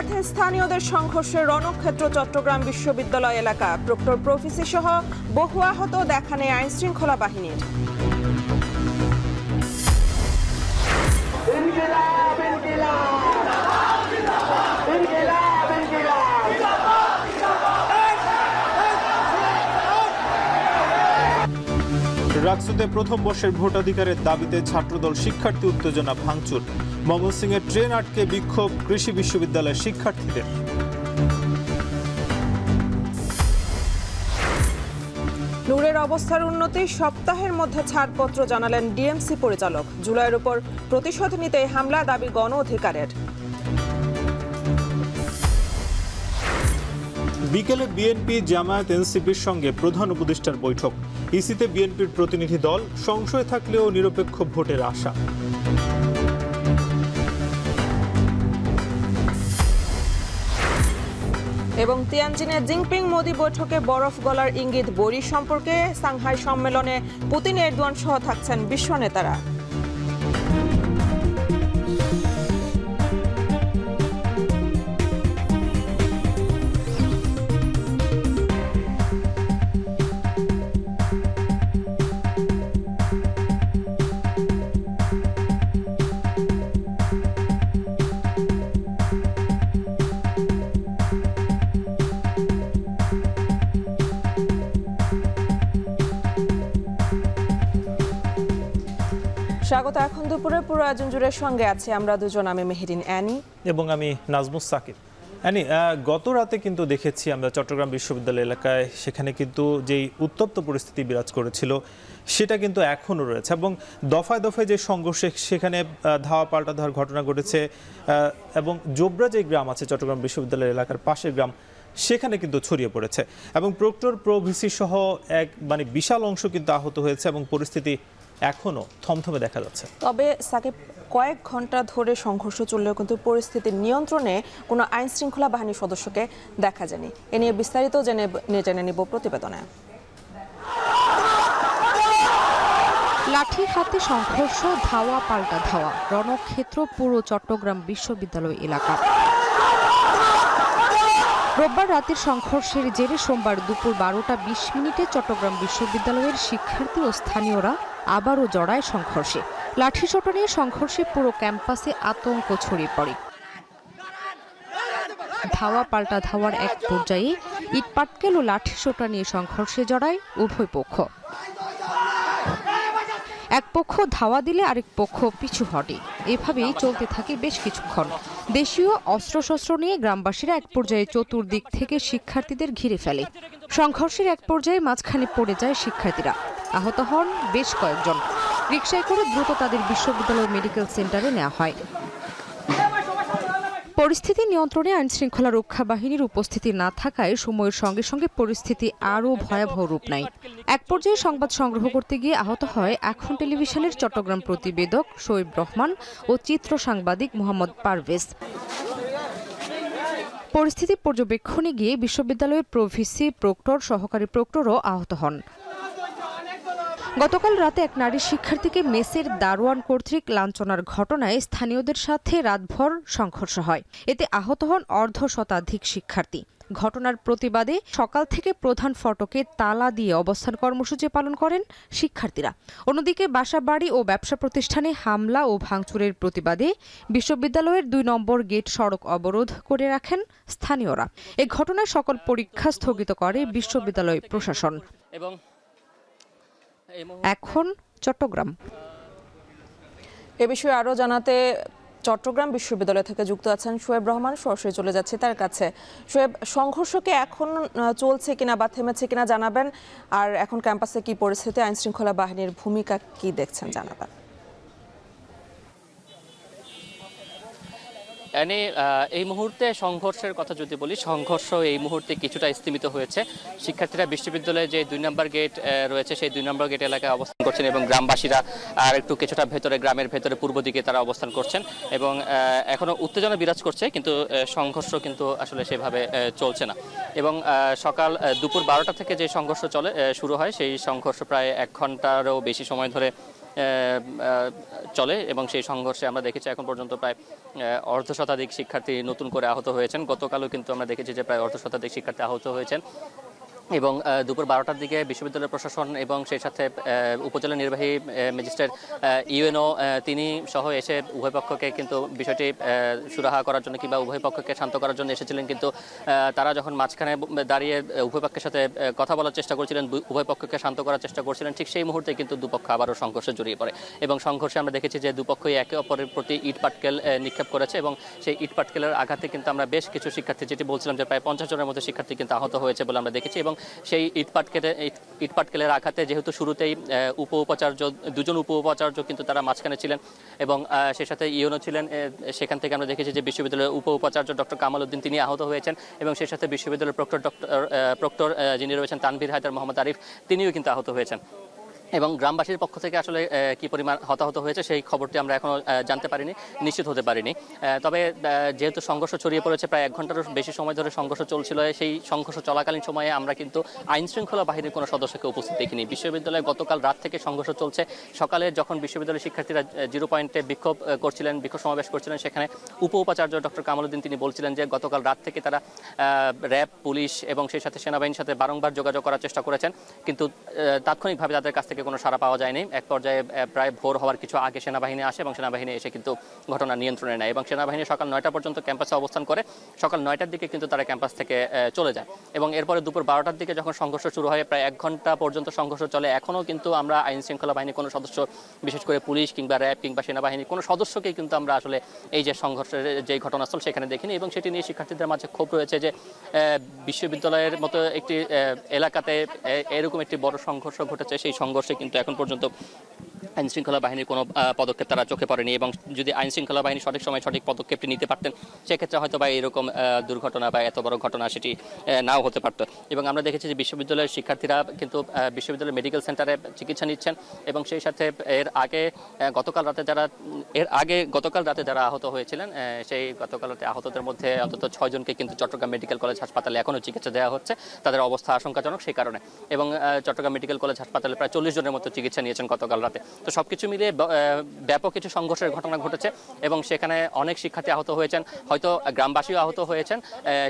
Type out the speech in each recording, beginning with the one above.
স্বার্থে স্থানীয়দের সংঘর্ষে রণক্ষেত্র চট্টগ্রাম বিশ্ববিদ্যালয় এলাকা। প্রক্টর প্রভিসি সহ বহু আহত, দেখা নেই আইন শৃঙ্খলা বাহিনীর। রাকসুতে প্রথম বর্ষের ভোটাধিকারের দাবিতে ছাত্রদল শিক্ষার্থী উত্তেজনা ভাঙচুর। ময়মনসিংহে ট্রেন আটকে বিক্ষোভ কৃষি বিশ্ববিদ্যালয়ের শিক্ষার্থীদের। নূরের অবস্থার উন্নতি, সপ্তাহের মধ্যে ছাড়পত্র জানালেন ডিএমসি পরিচালক। জুলাইয়ের উপর প্রতিশোধ নিতে হামলা, দাবি গণ অধিকারের। বিকেলে বিএনপি, জামায়াত, এনসিপির সঙ্গে প্রধান উপদেষ্টার বৈঠক। ইসিতে বিএনপির প্রতিনিধি দল, সংশয় থাকলেও নিরপেক্ষ ভোটের আশা। এবং তিয়ানজিনে জিনপিং মোদি বৈঠকে বরফ গলার ইঙ্গিত। বৈরী সম্পর্কে সাংহাই সম্মেলনে পুতিন, এরদোয়ান সহ থাকছেন বিশ্ব নেতারা। স্বাগত। এখন দুপুরে পুরো আয়োজন জুড়ে সঙ্গে আছে আমরা দুজন, আমি মেহেরিন অ্যানি এবং আমি নাজমুস সাকিব। অ্যানি, গত রাতে কিন্তু দেখেছি আমরা চট্টগ্রাম বিশ্ববিদ্যালয় এলাকায়, সেখানে কিন্তু যেই উত্তপ্ত পরিস্থিতি বিরাজ করেছিল সেটা কিন্তু এখনও রয়েছে এবং দফায় দফায় যে সংঘর্ষে সেখানে ধাওয়া পাল্টা ধাওয়ার ঘটনা ঘটেছে এবং জোবরা যে গ্রাম আছে চট্টগ্রাম বিশ্ববিদ্যালয় এলাকার পাশের গ্রাম, সেখানে কিন্তু ছড়িয়ে পড়েছে এবং প্রক্টর প্রভিসি সহ এক বিশাল অংশ কিন্তু আহত হয়েছে এবং পরিস্থিতি এখনো থমথমে দেখা যাচ্ছে। তবে সাকিব, কয়েক ঘন্টা ধরে সংঘর্ষ চললেও কিন্তু পরিস্থিতির নিয়ন্ত্রণে কোনো আইন শৃঙ্খলা বাহিনীর সদস্যকে দেখা যায়নি। এ নিয়ে বিস্তারিত জেনে নিব প্রতিবেদনে। লাঠি হাতে সংঘর্ষ, ধাওয়া পাল্টা ধাওয়া, রণক্ষেত্র পুরো চট্টগ্রাম বিশ্ববিদ্যালয় এলাকা। রোববার রাতের সংঘর্ষের জেরে সোমবার দুপুর 12টা 20 মিনিটে চট্টগ্রাম বিশ্ববিদ্যালয়ের শিক্ষার্থী ও স্থানীয়রা আবারও জড়ায় সংঘর্ষে। লাঠিসোঁটা নিয়ে সংঘর্ষে পুরো ক্যাম্পাসে আতঙ্ক ছড়িয়ে পড়ে। ধাওয়া পাল্টা ধাওয়ার এক পর্যায়ে ইটপাটকেল ও লাঠিসোঁটা নিয়ে সংঘর্ষে জড়ায় উভয় পক্ষ। এক পক্ষ ধাওয়া দিলে আরেক পক্ষ পিছু হটে। এভাবেই চলতে থাকে বেশ কিছুক্ষণ। দেশীয় অস্ত্রশস্ত্র নিয়ে গ্রামবাসীরা এক পর্যায়ে চতুর্দিক থেকে শিক্ষার্থীদের ঘিরে ফেলে। সংঘর্ষের এক পর্যায়ে মাঝখানে পড়ে যায় শিক্ষার্থীরা। আহত হন বেশ কয়েকজন। রিকশায় করে দ্রুত তাদের বিশ্ববিদ্যালয় মেডিকেল সেন্টারে নেওয়া হয়। পরিস্থিতি নিয়ন্ত্রণে আইনশৃঙ্খলা রক্ষা বাহিনীর উপস্থিতি না থাকায় সময়ের সঙ্গে সঙ্গে পরিস্থিতি আরও ভয়াবহ রূপ নেয়। এক পর্যায়ে সংবাদ সংগ্রহ করতে গিয়ে আহত হয় এখন টেলিভিশনের চট্টগ্রাম প্রতিবেদক শোয়েব রহমান ও চিত্র সাংবাদিক মোহাম্মদ পারভেজ। পরিস্থিতি পর্যবেক্ষণে গিয়ে বিশ্ববিদ্যালয়ের প্রভিসি, প্রক্টর, সহকারী প্রক্টরও আহত হন। গতকাল রাতে এক নারী শিক্ষার্থীকে মেসের দারোয়ান কর্তৃক লাঞ্ছনার ঘটনায় স্থানীয়দের সাথে রাতভর সংঘর্ষ হয়। এতে আহত হন অর্ধশতাধিক শিক্ষার্থী। ঘটনার প্রতিবাদে সকাল থেকে প্রধান ফটকে তালা দিয়ে অবস্থান কর্মসূচি পালন করেন শিক্ষার্থীরা। অন্যদিকে বাসাবাড়ি ও ব্যবসা প্রতিষ্ঠানে হামলা ও ভাঙচুরের প্রতিবাদে বিশ্ববিদ্যালয়ের 2 নম্বর গেট সড়ক অবরোধ করে রাখেন স্থানীয়রা। এ ঘটনায় সকল পরীক্ষা স্থগিত করে বিশ্ববিদ্যালয় প্রশাসন। এখন চট্টগ্রাম। এ বিষয়ে আরও জানাতে চট্টগ্রাম বিশ্ববিদ্যালয় থেকে যুক্ত আছেন শোয়েব রহমান। সরাসরি চলে যাচ্ছে তার কাছে। শোয়েব, সংঘর্ষকে এখন চলছে কিনা বা থেমেছে কিনা জানাবেন, আর এখন ক্যাম্পাসে কি পরিস্থিতি, আইন শৃঙ্খলা বাহিনীর ভূমিকা কি দেখছেন জানাবেন। এই মুহূর্তে সংঘর্ষের কথা যদি বলি, সংঘর্ষ এই মুহূর্তে কিছুটা স্থিমিত হয়েছে। শিক্ষার্থীরা বিশ্ববিদ্যালয়ে যে 2 নম্বর গেট রয়েছে সেই 2 নম্বর গেট এলাকায় অবস্থান করছেন এবং গ্রামবাসীরা আর একটু কিছুটা ভেতরে, গ্রামের ভেতরে পূর্ব দিকে তারা অবস্থান করছেন এবং এখনো উত্তেজনা বিরাজ করছে, কিন্তু সংঘর্ষ কিন্তু আসলে সেভাবে চলছে না। এবং সকাল দুপুর 12টা থেকে যে সংঘর্ষ শুরু হয় সেই সংঘর্ষ প্রায় 1 ঘন্টারও বেশি সময় ধরে চলে এবং সেই সংঘর্ষে আমরা দেখেছি এখন পর্যন্ত প্রায় অর্ধশতাধিক শিক্ষার্থী নতুন করে আহত হয়েছেন। গতকালও কিন্তু আমরা দেখেছি যে প্রায় অর্ধশতাধিক শিক্ষার্থী আহত হয়েছেন এবং দুপুর 12টার দিকে বিশ্ববিদ্যালয় প্রশাসন এবং সেই সাথে উপজেলা নির্বাহী ম্যাজিস্ট্রেট ইউএনও তিনি সহ এসে উভয় পক্ষকে কিন্তু বিষয়টি সুরাহা করার জন্য কিংবা উভয় পক্ষকে শান্ত করার জন্য এসেছিলেন, কিন্তু তারা যখন মাঝখানে দাঁড়িয়ে উভয় পক্ষের সাথে কথা বলার চেষ্টা করছিলেন, উভয় পক্ষকে শান্ত করার চেষ্টা করছিলেন, ঠিক সেই মুহূর্তে কিন্তু দুপক্ষ আবারও সংঘর্ষে জড়িয়ে পড়ে এবং সংঘর্ষে আমরা দেখেছি যে দুপক্ষই একে অপরের প্রতি ইট পাটকেল নিক্ষেপ করেছে এবং সেই ইট পাটকেলের আঘাতে কিন্তু আমরা বেশ কিছু শিক্ষার্থী, যেটি বলছিলাম যে প্রায় 50 জনের মতো শিক্ষার্থী কিন্তু আহত হয়েছে বলে আমরা দেখেছি এবং সেই ইট পাটকেলের আঘাতে যেহেতু শুরুতেই দুজন উপ উপাচার্য কিন্তু তারা মাঝখানে ছিলেন এবং সেই সাথে ইউএনও ছিলেন, সেখান থেকে আমরা দেখেছি যে বিশ্ববিদ্যালয়ের উপ উপাচার্য ডক্টর কামাল উদ্দিন তিনি আহত হয়েছেন এবং সেই সাথে বিশ্ববিদ্যালয়ের প্রক্টর যিনি রয়েছেন তানভীর হায়দার মোহাম্মদ আরিফ তিনিও কিন্তু আহত হয়েছেন এবং গ্রামবাসীর পক্ষ থেকে আসলে কি পরিমাণ হতাহত হয়েছে সেই খবরটি আমরা এখনো জানতে পারিনি, নিশ্চিত হতে পারিনি। তবে যেহেতু সংঘর্ষ ছড়িয়ে পড়েছে, প্রায় 1 ঘন্টারও বেশি সময় ধরে সংঘর্ষ চলছিল, সেই সংঘর্ষ চলাকালীন সময়ে আমরা কিন্তু আইন শৃঙ্খলা বাহিনীর কোনো সদস্যকে উপস্থিত দেখিনি। বিশ্ববিদ্যালয়ে গতকাল রাত থেকে সংঘর্ষ চলছে। সকালে যখন বিশ্ববিদ্যালয়ের শিক্ষার্থীরা 0 পয়েন্টে বিক্ষোভ সমাবেশ করছিলেন, সেখানে উপ উপাচার্য ডক্টর কামাল উদ্দিন তিনি বলছিলেন যে গতকাল রাত থেকে তারা র্যাব, পুলিশ এবং সেই সাথে সেনাবাহিনীর সাথে বারংবার যোগাযোগ করার চেষ্টা করেছেন, কিন্তু তাৎক্ষণিকভাবে তাদের কাছ থেকে কোনো সাড়া পাওয়া যায়নি। এক পর্যায়ে প্রায় ভোর হওয়ার কিছু আগে সেনাবাহিনী আসে এবং সেনাবাহিনী এসে কিন্তু ঘটনা নিয়ন্ত্রণে নেয় এবং সেনাবাহিনী সকাল 9টা পর্যন্ত ক্যাম্পাসে অবস্থান করে, সকাল 9টার দিকে কিন্তু তারা ক্যাম্পাস থেকে চলে যায় এবং এরপরে দুপুর 12টার দিকে যখন সংঘর্ষ শুরু হয়, প্রায় 1 ঘন্টা পর্যন্ত সংঘর্ষ চলে। এখনও কিন্তু আমরা আইন শৃঙ্খলা বাহিনীর কোনো সদস্য, বিশেষ করে পুলিশ কিংবা র্যাব কিংবা সেনাবাহিনীর কোনো সদস্যকেই কিন্তু আমরা আসলে এই যে সংঘর্ষের যে ঘটনাস্থল সেখানে দেখিনি এবং সেটি নিয়ে শিক্ষার্থীদের মাঝে ক্ষোভ রয়েছে যে বিশ্ববিদ্যালয়ের মতো একটি এলাকাতে এরকম একটি বড় সংঘর্ষ ঘটেছে, সেই সংঘর্ষে কিন্তু এখন পর্যন্ত আইন শৃঙ্খলা বাহিনীর কোনো পদক্ষেপ তারা চোখে পড়েনি এবং যদি আইন শৃঙ্খলা বাহিনী সঠিক সময় সঠিক পদক্ষেপটি নিতে পারতেন, সেক্ষেত্রে হয়তো বা এরকম দুর্ঘটনা বা এত বড় ঘটনা সেটি নাও হতে পারত। এবং আমরা দেখেছি যে বিশ্ববিদ্যালয়ের শিক্ষার্থীরা কিন্তু বিশ্ববিদ্যালয় মেডিকেল সেন্টারে চিকিৎসা নিচ্ছেন এবং সেই সাথে এর আগে গতকাল রাতে যারা আহত হয়েছিলেন, সেই গতকাল রাতে আহতদের মধ্যে অন্তত 6 জনকে কিন্তু চট্টগ্রাম মেডিকেল কলেজ হাসপাতালে এখনও চিকিৎসা দেওয়া হচ্ছে, তাদের অবস্থা আশঙ্কাজনক সেই কারণে। এবং চট্টগ্রাম মেডিকেল কলেজ হাসপাতালে প্রায় 40 জনের মতো চিকিৎসা নিয়েছেন গতকাল রাতে। তো সবকিছু মিলিয়ে ব্যাপক কিছু সংঘর্ষের ঘটনা ঘটেছে এবং সেখানে অনেক শিক্ষার্থী আহত হয়েছেন, হয়তো গ্রামবাসীও আহত হয়েছেন,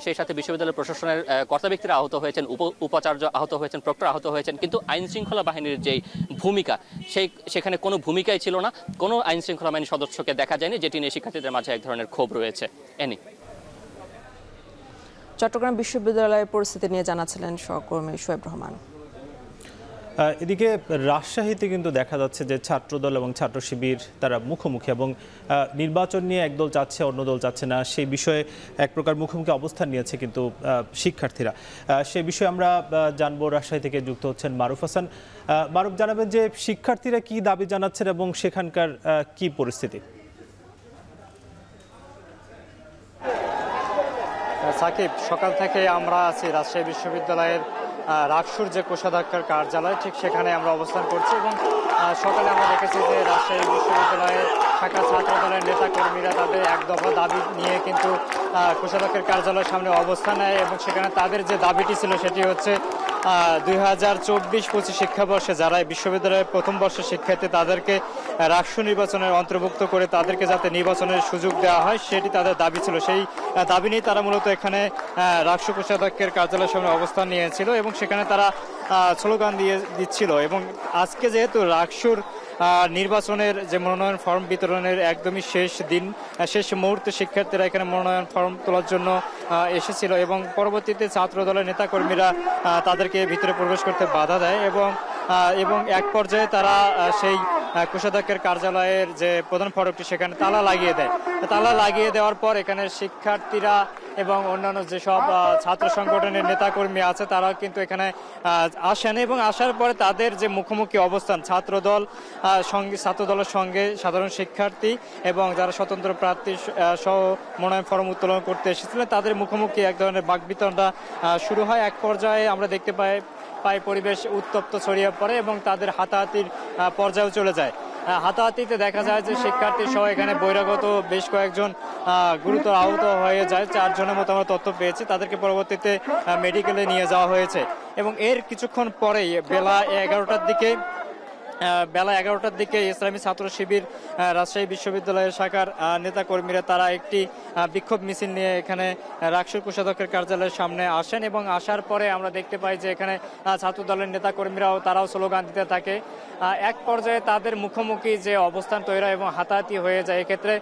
সেই সাথে বিশ্ববিদ্যালয় প্রশাসনের কর্তা ব্যক্তিরা আহত হয়েছেন, উপাচার্য আহত হয়েছেন, প্রক্টর আহত হয়েছেন, কিন্তু আইন শৃঙ্খলা বাহিনীর যেই ভূমিকা সেখানে কোনো ভূমিকাই ছিল না, কোনো আইন শৃঙ্খলা বাহিনীর সদস্যকে দেখা যায়নি, যেটি নিয়ে শিক্ষার্থীদের মাঝে এক ধরনের ক্ষোভ রয়েছে। চট্টগ্রাম বিশ্ববিদ্যালয়ের পরিস্থিতি নিয়ে জানাচ্ছিলেন সহকর্মী শোয়েব রহমান। এদিকে রাজশাহীতে কিন্তু দেখা যাচ্ছে যে ছাত্রদল এবং ছাত্র শিবির তারা মুখোমুখি এবং নির্বাচন নিয়ে একদল চাচ্ছে অন্য দল চাচ্ছে না, সেই বিষয়ে এক প্রকার মুখোমুখি অবস্থান নিয়েছে কিন্তু শিক্ষার্থীরা। সেই বিষয়ে আমরা জানবো, রাজশাহী থেকে যুক্ত হচ্ছেন মারুফ হাসান। মারুফ, জানাবেন যে শিক্ষার্থীরা কি দাবি জানাচ্ছেন এবং সেখানকার কি পরিস্থিতি? সাকিব, সকাল থেকে আমরা আছি রাজশাহী বিশ্ববিদ্যালয়ের রাকসুর যে কোষাধ্যক্ষের কার্যালয়, ঠিক সেখানে আমরা অবস্থান করছি এবং সকালে আমরা দেখেছি যে রাজশাহী বিশ্ববিদ্যালয়ের শাখা ছাত্র দলের নেতাকর্মীরা তাদের এক দফা দাবি নিয়ে কিন্তু কোষাধ্যক্ষের কার্যালয়ের সামনে অবস্থান নেয় এবং সেখানে তাদের যে দাবিটি ছিল সেটি হচ্ছে 2024-25 শিক্ষাবর্ষে যারা বিশ্ববিদ্যালয়ের প্রথম বর্ষের শিক্ষার্থী তাদেরকে রাকসু নির্বাচনের অন্তর্ভুক্ত করে তাদেরকে যাতে নির্বাচনের সুযোগ দেওয়া হয়, সেটি তাদের দাবি ছিল। সেই দাবি নিয়ে তারা মূলত এখানে রাকসু কোষাধ্যক্ষের কার্যালয়ের সামনে অবস্থান নিয়েছিল এবং সেখানে তারা স্লোগান দিচ্ছিল। এবং আজকে যেহেতু রাকসুর নির্বাচনের যে মনোনয়ন ফর্ম বিতরণের একদমই শেষ মুহূর্তে শিক্ষার্থীরা এখানে মনোনয়ন ফর্ম তোলার জন্য এসেছিল এবং পরবর্তীতে ছাত্র দলের নেতাকর্মীরা তাদেরকে ভিতরে প্রবেশ করতে বাধা দেয় এবং এক পর্যায়ে তারা সেই কোষাধ্যক্ষের কার্যালয়ের যে প্রধান ফটকটি সেখানে তালা লাগিয়ে দেয়। তালা লাগিয়ে দেওয়ার পর এখানে শিক্ষার্থীরা এবং অন্যান্য যেসব ছাত্র সংগঠনের নেতাকর্মী আছে তারা কিন্তু এখানে আসেন এবং আসার পরে তাদের যে মুখোমুখি অবস্থান ছাত্র দলের সঙ্গে সাধারণ শিক্ষার্থী এবং যারা স্বতন্ত্র প্রার্থী সহ মনোনয়ন ফর্ম উত্তোলন করতে এসেছিলেন তাদের মুখোমুখি এক ধরনের বাকবিতণ্ডা শুরু হয়। এক পর্যায়ে আমরা দেখতে পাই পরিবেশ উত্তপ্ত ছড়িয়ে পড়ে এবং তাদের হাতাহাতির পর্যায়েও চলে যায়। হাতাহাতিতে দেখা যায় যে শিক্ষার্থী সহ এখানে বহিরাগত বেশ কয়েকজন গুরুতর আহত হয়ে যায়। 4 জনের মতো আমরা তথ্য পেয়েছি, তাদেরকে পরবর্তীতে মেডিকেলে নিয়ে যাওয়া হয়েছে এবং এর কিছুক্ষণ পরেই বেলা 11টার দিকে বেলা 11টার দিকে ইসলামী ছাত্র শিবির রাজশাহী বিশ্ববিদ্যালয়ের শাখার নেতাকর্মীরা তারা একটি বিক্ষোভ মিছিল নিয়ে এখানে রাকসুর কোষাধ্যক্ষের কার্যালয়ের সামনে আসেন এবং আসার পরে আমরা দেখতে পাই যে এখানে ছাত্র দলের নেতাকর্মীরাও তারাও স্লোগান দিতে থাকে। এক পর্যায়ে তাদের মুখোমুখি যে অবস্থান তৈরি হয় এবং হাতাহাতি হয়ে যায়। এক্ষেত্রে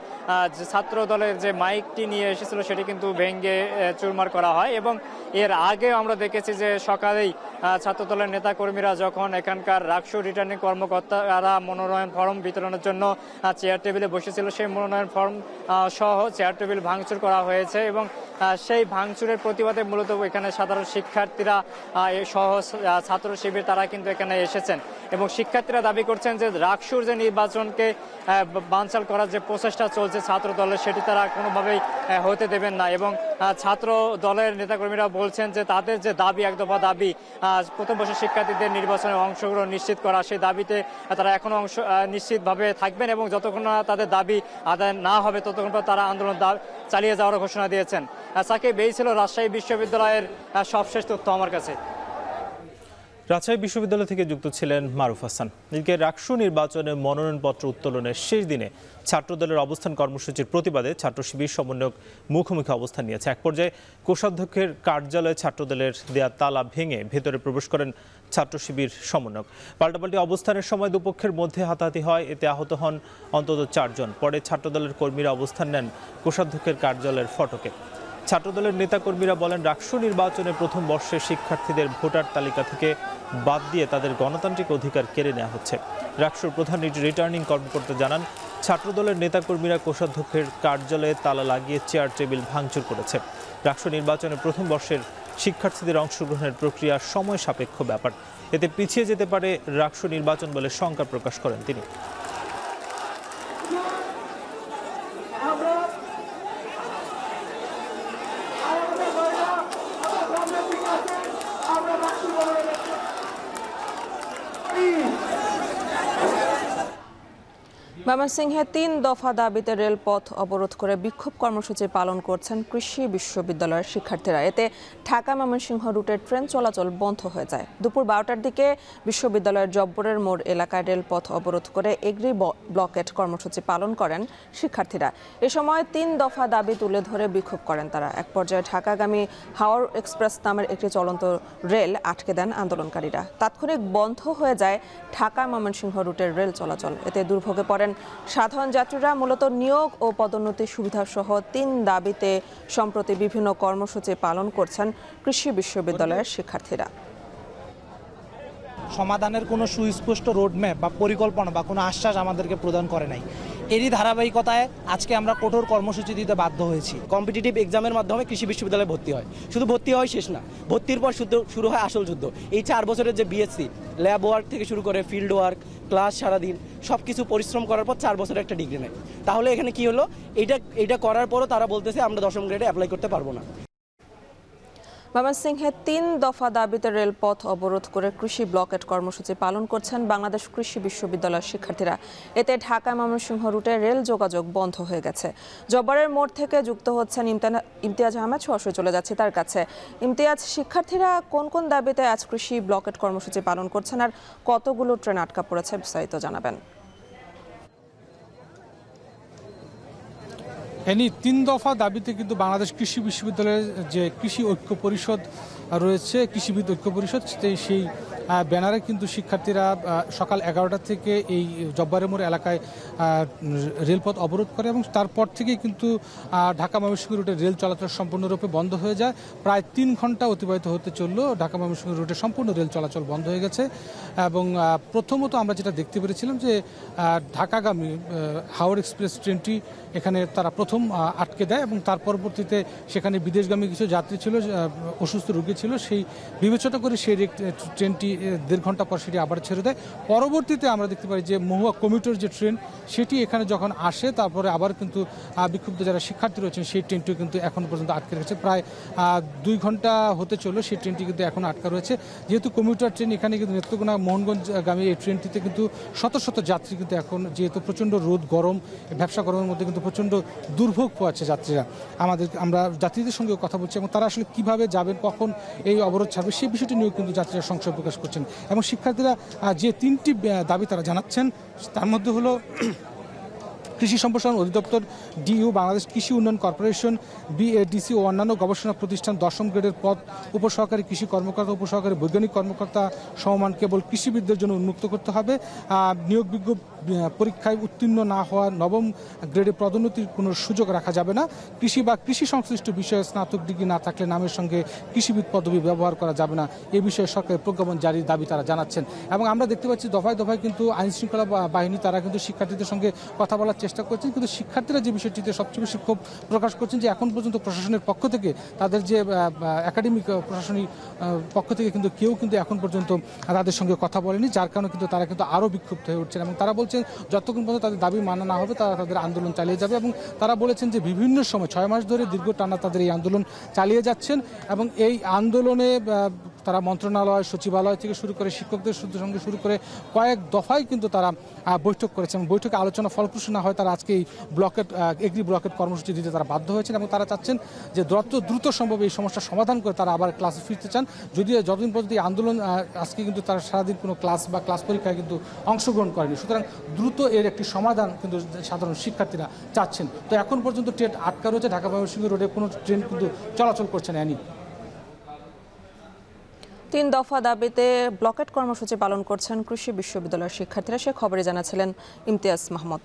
যে ছাত্র দলের যে মাইকটি নিয়ে এসেছিল সেটি কিন্তু ভেঙে চুরমার করা হয় এবং এর আগে আমরা দেখেছি যে সকালেই ছাত্র দলের নেতাকর্মীরা যখন এখানকার রাকসু রিটার্নিং কর্মকর্তারা মনোনয়ন ফর্ম বিতরণের জন্য চেয়ার টেবিলে বসেছিল, সেই মনোনয়ন ফর্ম সহ চেয়ার টেবিল ভাঙচুর করা হয়েছে এবং সেই ভাঙচুরের প্রতিবাদে মূলত এখানে সাধারণ শিক্ষার্থীরা সহ ছাত্র শিবির তারা কিন্তু এখানে এসেছেন এবং শিক্ষার্থীরা দাবি করছেন যে রাকসুর যে নির্বাচনকে বানচাল করার যে প্রচেষ্টা চলছে ছাত্র দলের সেটি তারা কোনোভাবেই হতে দেবেন না এবং ছাত্র দলের নেতাকর্মীরা বলছেন যে তাদের যে দাবি, এক দফা দাবি প্রথম বর্ষের শিক্ষার্থীদের নির্বাচনে অংশগ্রহণ নিশ্চিত করা, সেই দাবিতে তারা এখনো নিশ্চিতভাবে থাকবেন এবং যতক্ষণ না তাদের দাবি আদায় না হবে ততক্ষণ তারা আন্দোলন চালিয়ে যাওয়ার ঘোষণা দিয়েছেন। সাকিব, এই ছিল রাজশাহী বিশ্ববিদ্যালয়ের সবশেষ তথ্য আমার কাছে। রাজশাহী বিশ্ববিদ্যালয় থেকে যুক্ত ছিলেন মারুফ হাসান। এদিকে রাকসু নির্বাচনে মনোনয়নপত্র উত্তোলনের শেষ দিনে ছাত্রদলের অবস্থান কর্মসূচির প্রতিবাদে ছাত্র শিবির সমন্বয়ক মুখোমুখি অবস্থান নিয়েছে। এক পর্যায়ে কোষাধ্যক্ষের কার্যালয়ে ছাত্রদলের দেয়া তালা ভেঙে ভেতরে প্রবেশ করেন ছাত্র শিবির সমন্বয়ক। পাল্টাপাল্টি অবস্থানের সময় দুপক্ষের মধ্যে হাতাহাতি হয়, এতে আহত হন অন্তত 4 জন। পরে ছাত্রদলের কর্মীরা অবস্থান নেন কোষাধ্যক্ষের কার্যালয়ের ফটকে। ছাত্রদলের নেতাকর্মীরা বলেন, রাকসু নির্বাচনে প্রথম বর্ষের শিক্ষার্থীদের ভোটার তালিকা থেকে বাদ দিয়ে তাদের গণতান্ত্রিক অধিকার কেড়ে নেওয়া হচ্ছে। রাকসুর প্রধান রিটার্নিং কর্মকর্তা জানান, ছাত্রদলের নেতাকর্মীরা কোষাধ্যক্ষের কার্যালয়ে তালা লাগিয়ে চেয়ার টেবিল ভাঙচুর করেছে। রাকসু নির্বাচনে প্রথম বর্ষের শিক্ষার্থীদের অংশগ্রহণের প্রক্রিয়া সময় সাপেক্ষ ব্যাপার, এতে পিছিয়ে যেতে পারে রাকসু নির্বাচন বলে শঙ্কা প্রকাশ করেন তিনি। ময়মনসিংহে 3 দফা দাবিতে রেলপথ অবরোধ করে বিক্ষোভ কর্মসূচি পালন করছেন কৃষি বিশ্ববিদ্যালয়ের শিক্ষার্থীরা। এতে ঢাকা ময়মনসিংহ রুটের ট্রেন চলাচল বন্ধ হয়ে যায়। দুপুর 12টার দিকে বিশ্ববিদ্যালয়ের জব্বরের মোড় এলাকায় রেলপথ অবরোধ করে এগ্রি ব্লকেট কর্মসূচি পালন করেন শিক্ষার্থীরা। এ সময় 3 দফা দাবি তুলে ধরে বিক্ষোভ করেন তারা। এক পর্যায়ে ঢাকাগামী হাওড় এক্সপ্রেস নামের একটি চলন্ত রেল আটকে দেন আন্দোলনকারীরা। তাৎক্ষণিক বন্ধ হয়ে যায় ঢাকা ময়মনসিংহ রুটের রেল চলাচল। এতে দুর্ভোগে পড়েন সাধারণ যাত্রীরা। মূলত নিয়োগ ও পদোন্নতি সুবিধা সহ 3 দাবিতে সম্প্রতি বিভিন্ন কর্মসূচি পালন করছেন কৃষি বিশ্ববিদ্যালয়ের শিক্ষার্থীরা। সমাধানের কোনো সুস্পষ্ট রোডম্যাপ বা পরিকল্পনা বা কোনো আশ্বাস আমাদেরকে প্রদান করে নাই। এরই ধারাবাহিকতায় আজকে আমরা কঠোর কর্মসূচি দিতে বাধ্য হয়েছি। কম্পিটিটিভ এক্সামের মাধ্যমে কৃষি বিশ্ববিদ্যালয়ে ভর্তি হয়, শুধু ভর্তি হয় শেষ না, ভর্তির পর শুরু হয় আসল যুদ্ধ। এই 4 বছরের যে বিএসসি, ল্যাব ওয়ার্ক থেকে শুরু করে ফিল্ড ওয়ার্ক, ক্লাস সারাদিন সব কিছু পরিশ্রম করার পর 4 বছরের একটা ডিগ্রি নেয়। তাহলে এখানে কি হলো, এইটা করার পরও তারা বলতেছে আমরা 10ম গ্রেডে অ্যাপ্লাই করতে পারবো না। ময়মনসিংহে 3 দফা দাবিতে রেলপথ অবরোধ করে কৃষি ব্লকেট কর্মসূচি পালন করছেন বাংলাদেশ কৃষি বিশ্ববিদ্যালয়ের শিক্ষার্থীরা। এতে ঢাকা ময়মনসিংহ রুটে রেল যোগাযোগ বন্ধ হয়ে গেছে। জব্বরের মোড় থেকে যুক্ত হচ্ছেন ইমতিয়াজ আহমেদ, সরাসরি চলে যাচ্ছে তার কাছে। ইমতিয়াজ, শিক্ষার্থীরা কোন কোন দাবিতে আজ কৃষি ব্লকেট কর্মসূচি পালন করছেন আর কতগুলো ট্রেন আটকা পড়েছে, বিস্তারিত জানাবেন। এনি 3 দফা দাবিতে কিন্তু বাংলাদেশ কৃষি বিশ্ববিদ্যালয়ের যে কৃষি ঐক্য পরিষদ রয়েছে, কৃষিবিদ ঐক্য পরিষদ, সেই ব্যানারে কিন্তু শিক্ষার্থীরা সকাল 11টা থেকে এই জব্বরের মোড় এলাকায় রেলপথ অবরোধ করে এবং তারপর থেকেই কিন্তু ঢাকা ময়মনসিংহ রুটের রেল চলাচল সম্পূর্ণরূপে বন্ধ হয়ে যায়। প্রায় 3 ঘন্টা অতিবাহিত হতে চললো ঢাকা ময়মনসিংহ রুটের সম্পূর্ণ রেল চলাচল বন্ধ হয়ে গেছে। এবং প্রথমত আমরা যেটা দেখতে পেরেছিলাম যে ঢাকাগামী হাওড় এক্সপ্রেস ট্রেনটি এখানে তারা প্রথম আটকে দেয় এবং তার পরবর্তীতে সেখানে বিদেশগামী কিছু যাত্রী ছিল, অসুস্থ রোগী ছিল, সেই বিবেচনা করে সেই ট্রেনটি 1.5 ঘন্টা পর সেটি আবার ছেড়ে দেয়। পরবর্তীতে আমরা দেখতে পাই যে মহুয়া কমিউটার যে ট্রেন সেটি এখানে যখন আসে তারপরে আবার কিন্তু বিক্ষুব্ধ যারা শিক্ষার্থী রয়েছেন সেই ট্রেনটিও কিন্তু এখনও পর্যন্ত আটকে রয়েছে। প্রায় 2 ঘন্টা হতে চললো সেই ট্রেনটি কিন্তু এখন আটকা রয়েছে। যেহেতু কমিউটার ট্রেন, এখানে কিন্তু নেত্রকোনা মোহনগঞ্জগামী এই ট্রেনটিতে কিন্তু শত শত যাত্রী কিন্তু এখন, যেহেতু প্রচণ্ড রোদ গরম, ব্যবসা গরমের মধ্যে কিন্তু প্রচণ্ড দুর্ভোগ পোয়াচ্ছে যাত্রীরা। আমরা যাত্রীদের সঙ্গে কথা বলছি এবং তারা আসলে কিভাবে যাবেন, কখন এই অবরোধ ছাড়বে সেই বিষয়টি নিয়েও কিন্তু যাত্রীরা সংশয় প্রকাশ করছে। করছেন। এবং শিক্ষার্থীরা যে 3টি দাবি তারা জানাচ্ছেন তার মধ্যে হলো কৃষি সম্প্রসারণ অধিদপ্তর, ডিইউ, বাংলাদেশ কৃষি উন্নয়ন কর্পোরেশন, বিএডিসি ও অন্যান্য গবেষণা প্রতিষ্ঠান 10ম গ্রেডের পদ উপসহকারী কৃষি কর্মকর্তা, উপসহকারী বৈজ্ঞানিক কর্মকর্তা সমমান কেবল কৃষিবিদদের জন্য উন্মুক্ত করতে হবে। নিয়োগ পরীক্ষায় উত্তীর্ণ না হওয়া 9ম গ্রেডে পদোন্নতির কোনো সুযোগ রাখা যাবে না। কৃষি বা কৃষি সংশ্লিষ্ট বিষয়ে স্নাতক ডিগ্রি না থাকলে নামের সঙ্গে কৃষিবিদ পদবি ব্যবহার করা যাবে না। এ বিষয়ে সরকারের প্রজ্ঞাপন জারির দাবি তারা জানাচ্ছেন। এবং আমরা দেখতে পাচ্ছি দফায় দফায় কিন্তু আইনশৃঙ্খলা বাহিনী তারা কিন্তু শিক্ষার্থীদের সঙ্গে কথা বলার চেষ্টা করছেন, কিন্তু শিক্ষার্থীরা যে বিষয়টিতে সবচেয়ে বেশি ক্ষোভ প্রকাশ করছেন যে এখন পর্যন্ত প্রশাসনের পক্ষ থেকে তাদের যে একাডেমিক প্রশাসনিক পক্ষ থেকে কিন্তু কেউ কিন্তু এখন পর্যন্ত তাদের সঙ্গে কথা বলেনি, যার কারণে কিন্তু তারা কিন্তু আরও বিক্ষুব্ধ হয়ে উঠছেন। এবং তারা বলছেন যতক্ষণ পর্যন্ত তাদের দাবি মানা না হবে তারা তাদের আন্দোলন চালিয়ে যাবে। এবং তারা বলেছেন যে বিভিন্ন সময় 6 মাস ধরে দীর্ঘ টানা তাদের এই আন্দোলন চালিয়ে যাচ্ছেন এবং এই আন্দোলনে তারা মন্ত্রণালয়, সচিবালয় থেকে শুরু করে শিক্ষকদের সঙ্গে শুরু করে কয়েক দফায় কিন্তু তারা বৈঠক করেছেন। বৈঠকে আলোচনা ফলপ্রসূ না হয় তারা আজকে এই এগ্রি ব্লকেট কর্মসূচি দিতে তারা বাধ্য হয়েছেন এবং তারা চাচ্ছেন যে দ্রুত সম্ভব এই সমস্যার সমাধান করে তারা আবার ক্লাসে ফিরতে চান। যদিও যতদিন পর্যন্ত এই আন্দোলন আজকে কিন্তু তারা সারাদিন কোনো ক্লাস বা ক্লাস পরীক্ষায় কিন্তু অংশগ্রহণ করেনি, সুতরাং দ্রুত এর একটি সমাধান কিন্তু সাধারণ শিক্ষার্থীরা চাচ্ছেন। তো এখন পর্যন্ত ট্রেন আটকা রয়েছে, ঢাকা ময়মনসিংহ রোডে কোনো ট্রেন কিন্তু চলাচল করছে না। 3 দফা দাবিতে ব্লকেট কর্মসূচি পালন করছেন কৃষি বিশ্ববিদ্যালয়ের শিক্ষার্থীরা, সে খবরে জানাচ্ছিলেন ইমতিয়াজ মাহমুদ।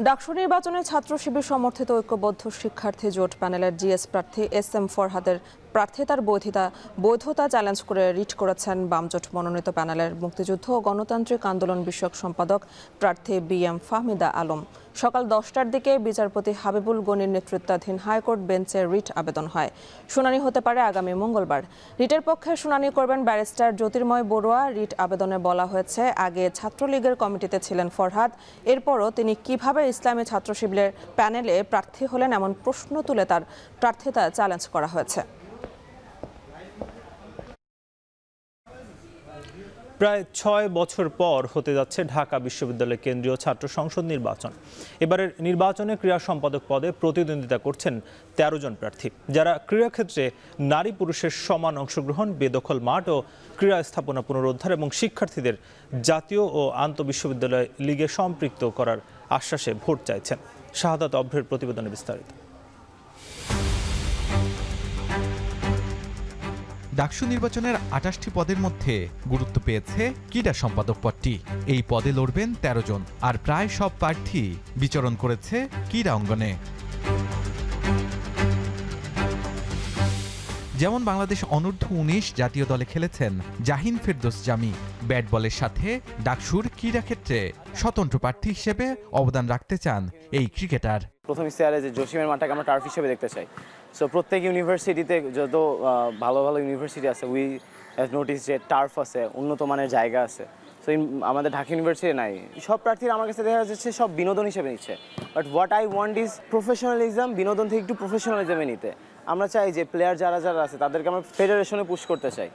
ডাকসু নির্বাচনে ছাত্র শিবির সমর্থিত ঐক্যবদ্ধ শিক্ষার্থী জোট প্যানেলের জিএস প্রার্থী SM ফরহাদের প্রার্থিতার বৈধতা চ্যালেঞ্জ করে রিট করেছেন বামজোট মনোনীত প্যানেলের মুক্তিযুদ্ধ ও গণতান্ত্রিক আন্দোলন বিষয়ক সম্পাদক প্রার্থী BM ফাহমিদা আলম। সকাল 10টার দিকে বিচারপতি হাবিবুল গনির নেতৃত্বাধীন হাইকোর্ট বেঞ্চে রিট আবেদন হয়। শুনানি হতে পারে আগামী মঙ্গলবার। রিটের পক্ষে শুনানি করবেন ব্যারিস্টার জ্যোতির্ময় বড়ুয়া। রিট আবেদনে বলা হয়েছে, আগে ছাত্রলীগের কমিটিতে ছিলেন ফরহাদ, এরপরও তিনি কিভাবে ইসলামী ছাত্র শিবিরের প্যানেলে প্রার্থী হলেন এমন প্রশ্ন তুলে তার প্রার্থিতা চ্যালেঞ্জ করা হয়েছে। প্রায় 6 বছর পর হতে যাচ্ছে ঢাকা বিশ্ববিদ্যালয় কেন্দ্রীয় ছাত্র সংসদ নির্বাচন। এবারের নির্বাচনে ক্রীড়া সম্পাদক পদে প্রতিদ্বন্দ্বিতা করছেন 13 জন প্রার্থী, যারা ক্রীড়াক্ষেত্রে নারী পুরুষের সমান অংশগ্রহণ, বেদখল মাঠ ও ক্রীড়া স্থাপনা পুনরুদ্ধার এবং শিক্ষার্থীদের জাতীয় ও আন্তঃবিশ্ববিদ্যালয় লিগে সম্পৃক্ত করার আশ্বাসে ভোট চাইছেন। শাহাদাত অভ্রের প্রতিবেদনে বিস্তারিত। ডাকসু নির্বাচনের 28টি পদের মধ্যে গুরুত্ব পেয়েছে ক্রীড়া সম্পাদক পদটি। এই পদে লড়বেন 13 জন, আর প্রায় সব প্রার্থী বিচরণ করেছে ক্রীড়া অঙ্গনে। যেমন বাংলাদেশ অনূর্ধ্ব 19 জাতীয় দলে খেলেছেন জাহিন ফেরদৌস জামি। ব্যাট বলের সাথে ডাকসুর ক্রীড়া ক্ষেত্রে স্বতন্ত্র প্রার্থী হিসেবে অবদান রাখতে চান এই ক্রিকেটার। প্রথম ইশতেহারে যে জসিমের মাঠটাকে আমরা টার্ফ হিসেবে দেখতে চাই। সো প্রত্যেক ইউনিভার্সিটিতে যত ভালো ভালো ইউনিভার্সিটি আছে, উই হ্যাভ নোটিস যে টার্ফ আছে, উন্নত মানের জায়গা আছে। সো আমাদের ঢাকা ইউনিভার্সিটি নাই। সব প্রার্থীরা আমার কাছে দেখা যাচ্ছে সব বিনোদন হিসেবে নিচ্ছে, but what I want is professionalism. বিনোদন থেকে একটু প্রফেশনালিজমে নিতে আমরা চাই যে প্লেয়ার যারা যারা আছে তাদেরকে আমরা ফেডারেশনে পুশ করতে চাই।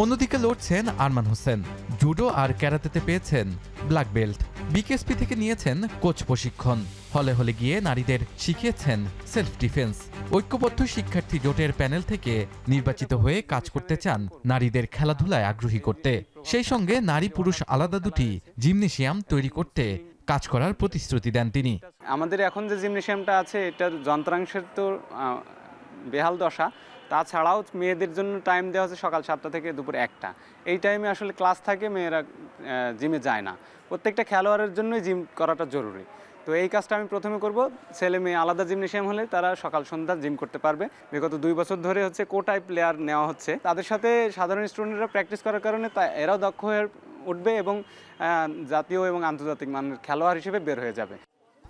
অন্যদিকে লড়ছেন আরমান হোসেন। জুডো আর ক্যারাতেতে পেয়েছেন ব্ল্যাক বেল্ট। বিকেএসপি থেকে নিয়েছেন কোচ প্রশিক্ষণ। হলে হলে গিয়ে নারীদের শিখিয়েছেন সেলফ ডিফেন্স। ঐক্যবদ্ধ শিক্ষার্থী জোটের প্যানেল থেকে নির্বাচিত হয়ে কাজ করতে চান নারীদের খেলাধুলায় আগ্রহী করতে। সেই সঙ্গে নারী পুরুষ আলাদা দুটি জিমনেশিয়াম তৈরি করতে কাজ করার প্রতিশ্রুতি দেন তিনি। আমাদের এখন যে জিমনেশিয়ামটা আছে এটার যন্ত্রাংশের তো বেহাল দশা। তাছাড়াও মেয়েদের জন্য টাইম দেওয়া হচ্ছে সকাল 7টা থেকে দুপুর 1টা। এই টাইমে আসলে ক্লাস থাকে, মেয়েরা জিমে যায় না। প্রত্যেকটা খেলোয়াড়ের জন্যই জিম করাটা জরুরি। তো এই কাজটা আমি প্রথমে করব। ছেলে মেয়ে আলাদা জিমনেশিয়াম হলে তারা সকাল সন্ধ্যা জিম করতে পারবে। বিগত 2 বছর ধরে হচ্ছে কোটায় প্লেয়ার নেওয়া হচ্ছে। তাদের সাথে সাধারণ স্টুডেন্টরা প্র্যাকটিস করার কারণে এরাও দক্ষ হয়ে উঠবে এবং জাতীয় এবং আন্তর্জাতিক মানের খেলোয়াড় হিসেবে বের হয়ে যাবে।